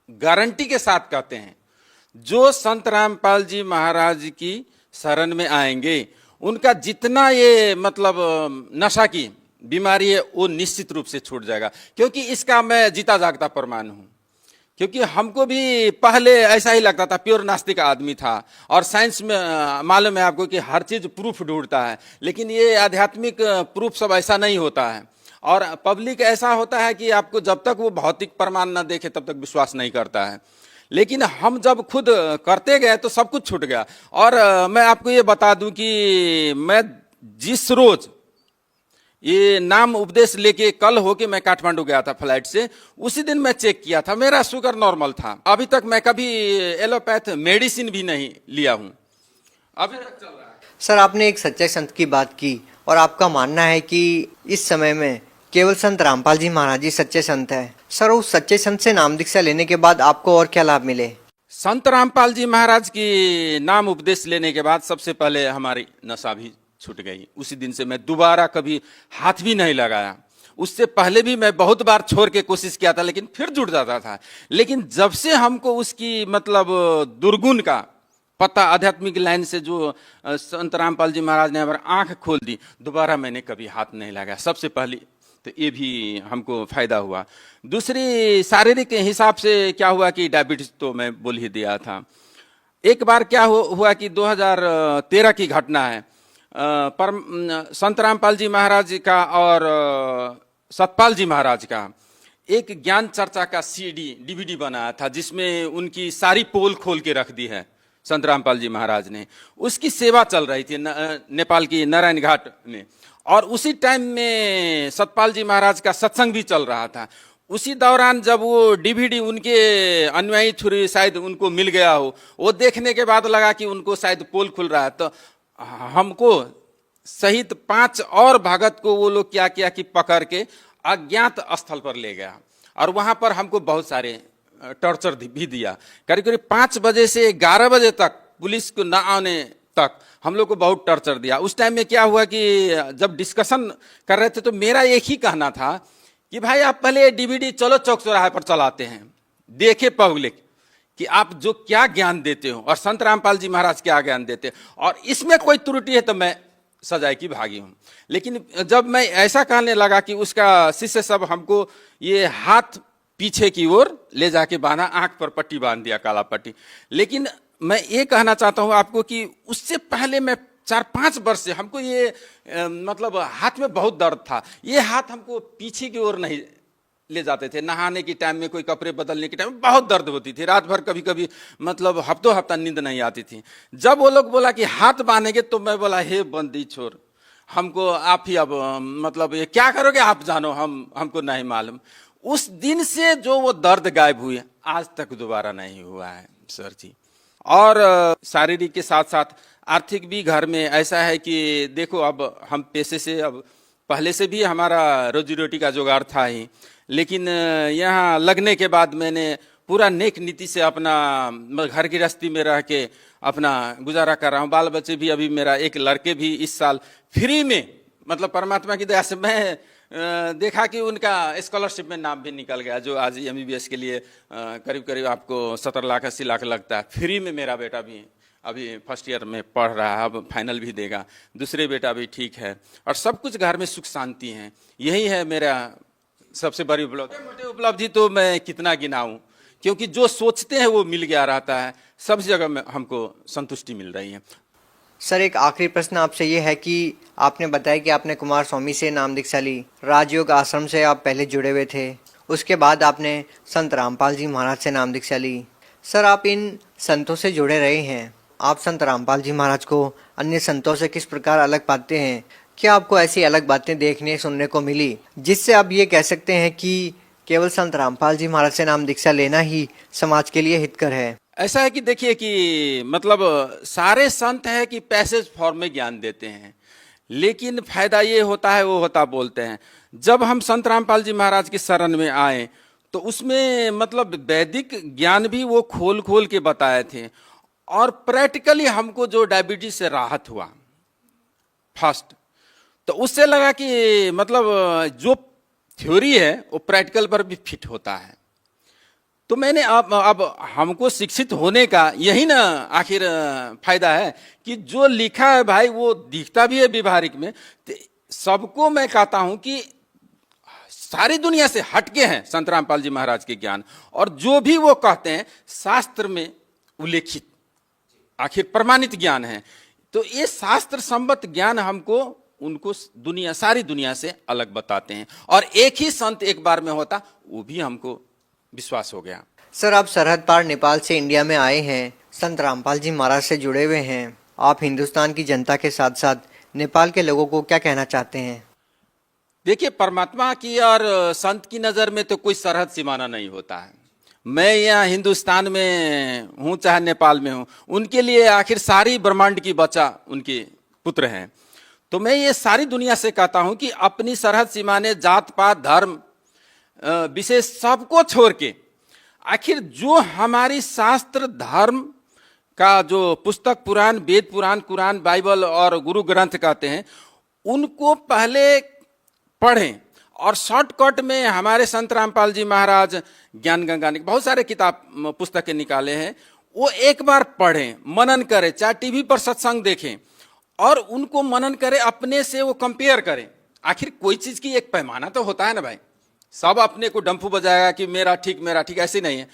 गारंटी के साथ कहते हैं, जो संत रामपाल जी महाराज की शरण में आएंगे, उनका जितना ये मतलब नशा की बीमारी है वो निश्चित रूप से छूट जाएगा। क्योंकि इसका मैं जीता जागता प्रमाण हूँ। क्योंकि हमको भी पहले ऐसा ही लगता था, प्योर नास्तिक आदमी था, और साइंस में मालूम है आपको कि हर चीज प्रूफ ढूंढता है, लेकिन ये आध्यात्मिक प्रूफ सब ऐसा नहीं होता है। और पब्लिक ऐसा होता है कि आपको जब तक वो भौतिक प्रमाण न देखे तब तक विश्वास नहीं करता है। लेकिन हम जब खुद करते गए तो सब कुछ छूट गया। और मैं आपको ये बता दूं कि मैं जिस रोज ये नाम उपदेश लेके कल होके मैं काठमांडू गया था फ्लाइट से, उसी दिन मैं चेक किया था, मेरा शुगर नॉर्मल था। अभी तक मैं कभी एलोपैथ मेडिसिन भी नहीं लिया हूं, अभी तक चल रहा है। सर, आपने एक सच्चे संत की बात की, और आपका मानना है कि इस समय में केवल संत रामपाल जी महाराज जी सच्चे संत है। सर, उस सच्चे संत से नाम दीक्षा लेने के बाद आपको और क्या लाभ मिले? संत रामपाल जी महाराज की नाम उपदेश लेने के बाद सबसे पहले हमारी नशा भी छूट गई। उसी दिन से मैं दोबारा कभी हाथ भी नहीं लगाया। उससे पहले भी मैं बहुत बार छोड़ के कोशिश किया था, लेकिन फिर जुड़ जाता था। लेकिन जब से हमको उसकी मतलब दुर्गुण का पता, आध्यात्मिक लाइन से जो संत रामपाल जी महाराज ने हमारी आंख खोल दी, दोबारा मैंने कभी हाथ नहीं लगाया। सबसे पहले तो ये भी हमको फायदा हुआ। दूसरी शारीरिक हिसाब से क्या हुआ कि डायबिटीज तो मैं बोल ही दिया था। एक बार क्या हुआ कि 2013 की घटना है। संत रामपाल जी महाराज का और सतपाल जी महाराज का एक ज्ञान चर्चा का DVD बनाया था, जिसमें उनकी सारी पोल खोल के रख दी है संत रामपाल जी महाराज ने। उसकी सेवा चल रही थी नेपाल की नारायण घाट में, और उसी टाइम में सतपाल जी महाराज का सत्संग भी चल रहा था। उसी दौरान जब वो डीवीडी उनके अनुयायी थ्रू शायद उनको मिल गया हो, वो देखने के बाद लगा कि उनको शायद पोल खुल रहा है, तो हमको सहित 5 और भगत को वो लोग क्या किया कि पकड़ के अज्ञात स्थल पर ले गया और वहां पर हमको बहुत सारे टॉर्चर भी दिया। करीब करीब 5 बजे से 11 बजे तक पुलिस को न आने तक हम लोग को बहुत टॉर्चर दिया। उस टाइम में क्या हुआ कि जब डिस्कशन कर रहे थे तो मेरा एक ही कहना था कि भाई आप पहले डीवीडी चलो चौक चौराहे पर चलाते हैं, देखे पब्लिक कि आप जो क्या ज्ञान देते हो और संत रामपाल जी महाराज क्या ज्ञान देते हो, और इसमें कोई त्रुटि है तो मैं सजाए की भागी हूं। लेकिन जब मैं ऐसा कहने लगा कि उसका शिष्य सब हमको ये हाथ पीछे की ओर ले जाके बांधा, आंख पर पट्टी बांध दिया, काला पट्टी। लेकिन मैं ये कहना चाहता हूं आपको कि उससे पहले मैं 4-5 वर्ष से हमको ये मतलब हाथ में बहुत दर्द था। ये हाथ हमको पीछे की ओर नहीं ले जाते थे। नहाने के टाइम में, कोई कपड़े बदलने के टाइम में बहुत दर्द होती थी। रात भर कभी कभी मतलब हफ्तों हफ्ता नींद नहीं आती थी। जब वो लोग बोला कि हाथ बांधेंगे तो मैं बोला हे बंदी छोर, हमको आप ही अब मतलब ये क्या करोगे आप जानो, हमको नहीं मालूम। उस दिन से जो वो दर्द गायब हुई आज तक दोबारा नहीं हुआ है सर जी। और शारीरिक के साथ साथ आर्थिक भी घर में ऐसा है कि देखो अब हम पेशे से, अब पहले से भी हमारा रोजी रोटी का जुगाड़ था ही, लेकिन यहाँ लगने के बाद मैंने पूरा नेक नीति से अपना घर गृहस्थी में रह के अपना गुजारा कर रहा हूँ। बाल बच्चे भी, अभी मेरा एक लड़के भी इस साल फ्री में, मतलब परमात्मा की दया से मैं देखा कि उनका स्कॉलरशिप में नाम भी निकल गया, जो आज MBBS के लिए करीब करीब आपको 17 लाख 80 लाख लगता है। फ्री में मेरा बेटा भी अभी फर्स्ट ईयर में पढ़ रहा है, अब फाइनल भी देगा। दूसरे बेटा भी ठीक है और सब कुछ घर में सुख शांति है। यही है मेरा सबसे बड़ी उपलब्धि। मोटे उपलब्धि तो मैं कितना गिनाऊं, क्योंकि जो सोचते हैं वो मिल गया रहता है। सब जगह में हमको संतुष्टि मिल रही है। सर, एक आखिरी प्रश्न आपसे ये है कि आपने बताया कि आपने कुमार स्वामी से नाम दीक्षा ली, राजयोग आश्रम से आप पहले जुड़े हुए थे, उसके बाद आपने संत रामपाल जी महाराज से नाम दीक्षा ली। सर, आप इन संतों से जुड़े रहे हैं, आप संत रामपाल जी महाराज को अन्य संतों से किस प्रकार अलग पाते हैं? क्या आपको ऐसी अलग बातें देखने सुनने को मिली जिससे आप ये कह सकते हैं कि केवल संत रामपाल जी महाराज से नाम दीक्षा लेना ही समाज के लिए हितकर है? ऐसा है कि देखिए कि मतलब सारे संत है कि पैसेज फॉर्म में ज्ञान देते हैं, लेकिन फायदा ये होता है वो होता बोलते हैं। जब हम संत रामपाल जी महाराज की शरण में आए तो उसमें मतलब वैदिक ज्ञान भी वो खोल खोल के बताए थे, और प्रैक्टिकली हमको जो डायबिटीज से राहत हुआ फर्स्ट, तो उससे लगा कि मतलब जो थ्योरी है वो प्रैक्टिकल पर भी फिट होता है। तो मैंने अब हमको शिक्षित होने का यही ना आखिर फायदा है कि जो लिखा है भाई वो दिखता भी है व्यवहारिक में। तो सबको मैं कहता हूं कि सारी दुनिया से हटके हैं संत रामपाल जी महाराज के ज्ञान, और जो भी वो कहते हैं शास्त्र में उल्लेखित आखिर प्रमाणित ज्ञान है। तो ये शास्त्र संबद्ध ज्ञान हमको उनको दुनिया, सारी दुनिया से अलग बताते हैं, और एक ही संत एक बार में होता, वो भी हमको विश्वास हो गया। सर, आप सरहद पार नेपाल से इंडिया में आए हैं, संत रामपाल जी महाराज से जुड़े हुए हैं, आप हिंदुस्तान की जनता के साथ साथ नेपाल के लोगों को क्या कहना चाहते हैं? देखिए, परमात्मा की और संत की नज़र में तो कोई सरहद सीमाना नहीं होता है। मैं यहाँ हिंदुस्तान में हूँ चाहे नेपाल में हूँ, उनके लिए आखिर सारी ब्रह्मांड की बच्चा उनके पुत्र हैं। तो मैं ये सारी दुनिया से कहता हूँ कि अपनी सरहद सीमाने, जात पात धर्म विशेष सबको छोड़ के आखिर जो हमारी शास्त्र धर्म का जो पुस्तक, पुराण, वेद पुराण, कुरान, बाइबल और गुरु ग्रंथ कहते हैं, उनको पहले पढ़ें। और शॉर्टकट में हमारे संत रामपाल जी महाराज ज्ञान गंगा ने बहुत सारे किताब पुस्तकें निकाले हैं, वो एक बार पढ़ें, मनन करें, चाहे टीवी पर सत्संग देखें और उनको मनन करें, अपने से वो कंपेयर करें। आखिर कोई चीज की एक पैमाना तो होता है ना भाई, सब अपने को डंफू बजाएगा कि मेरा ठीक, ऐसे नहीं है।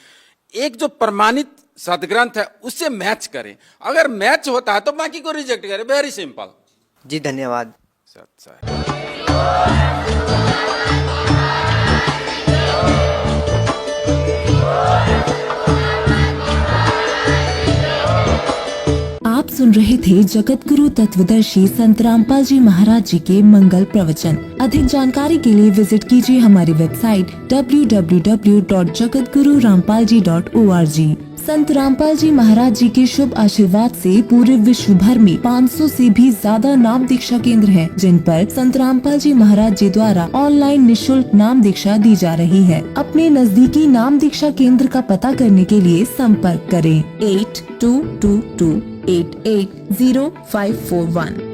एक जो प्रमाणित सदग्रंथ है उससे मैच करें, अगर मैच होता है तो बाकी को रिजेक्ट करें, वेरी सिंपल। जी धन्यवाद। आप सुन सुन रहे थे जगत गुरु तत्वदर्शी संत रामपाल जी महाराज जी के मंगल प्रवचन। अधिक जानकारी के लिए विजिट कीजिए हमारी वेबसाइट www.jagatgururampalji.org। संत रामपाल जी महाराज जी के शुभ आशीर्वाद से पूरे विश्व भर में 500 से भी ज्यादा नाम दीक्षा केंद्र हैं, जिन पर संत रामपाल जी महाराज जी द्वारा ऑनलाइन निशुल्क नाम दीक्षा दी जा रही है। अपने नजदीकी नाम दीक्षा केंद्र का पता करने के लिए संपर्क करें 8222880541।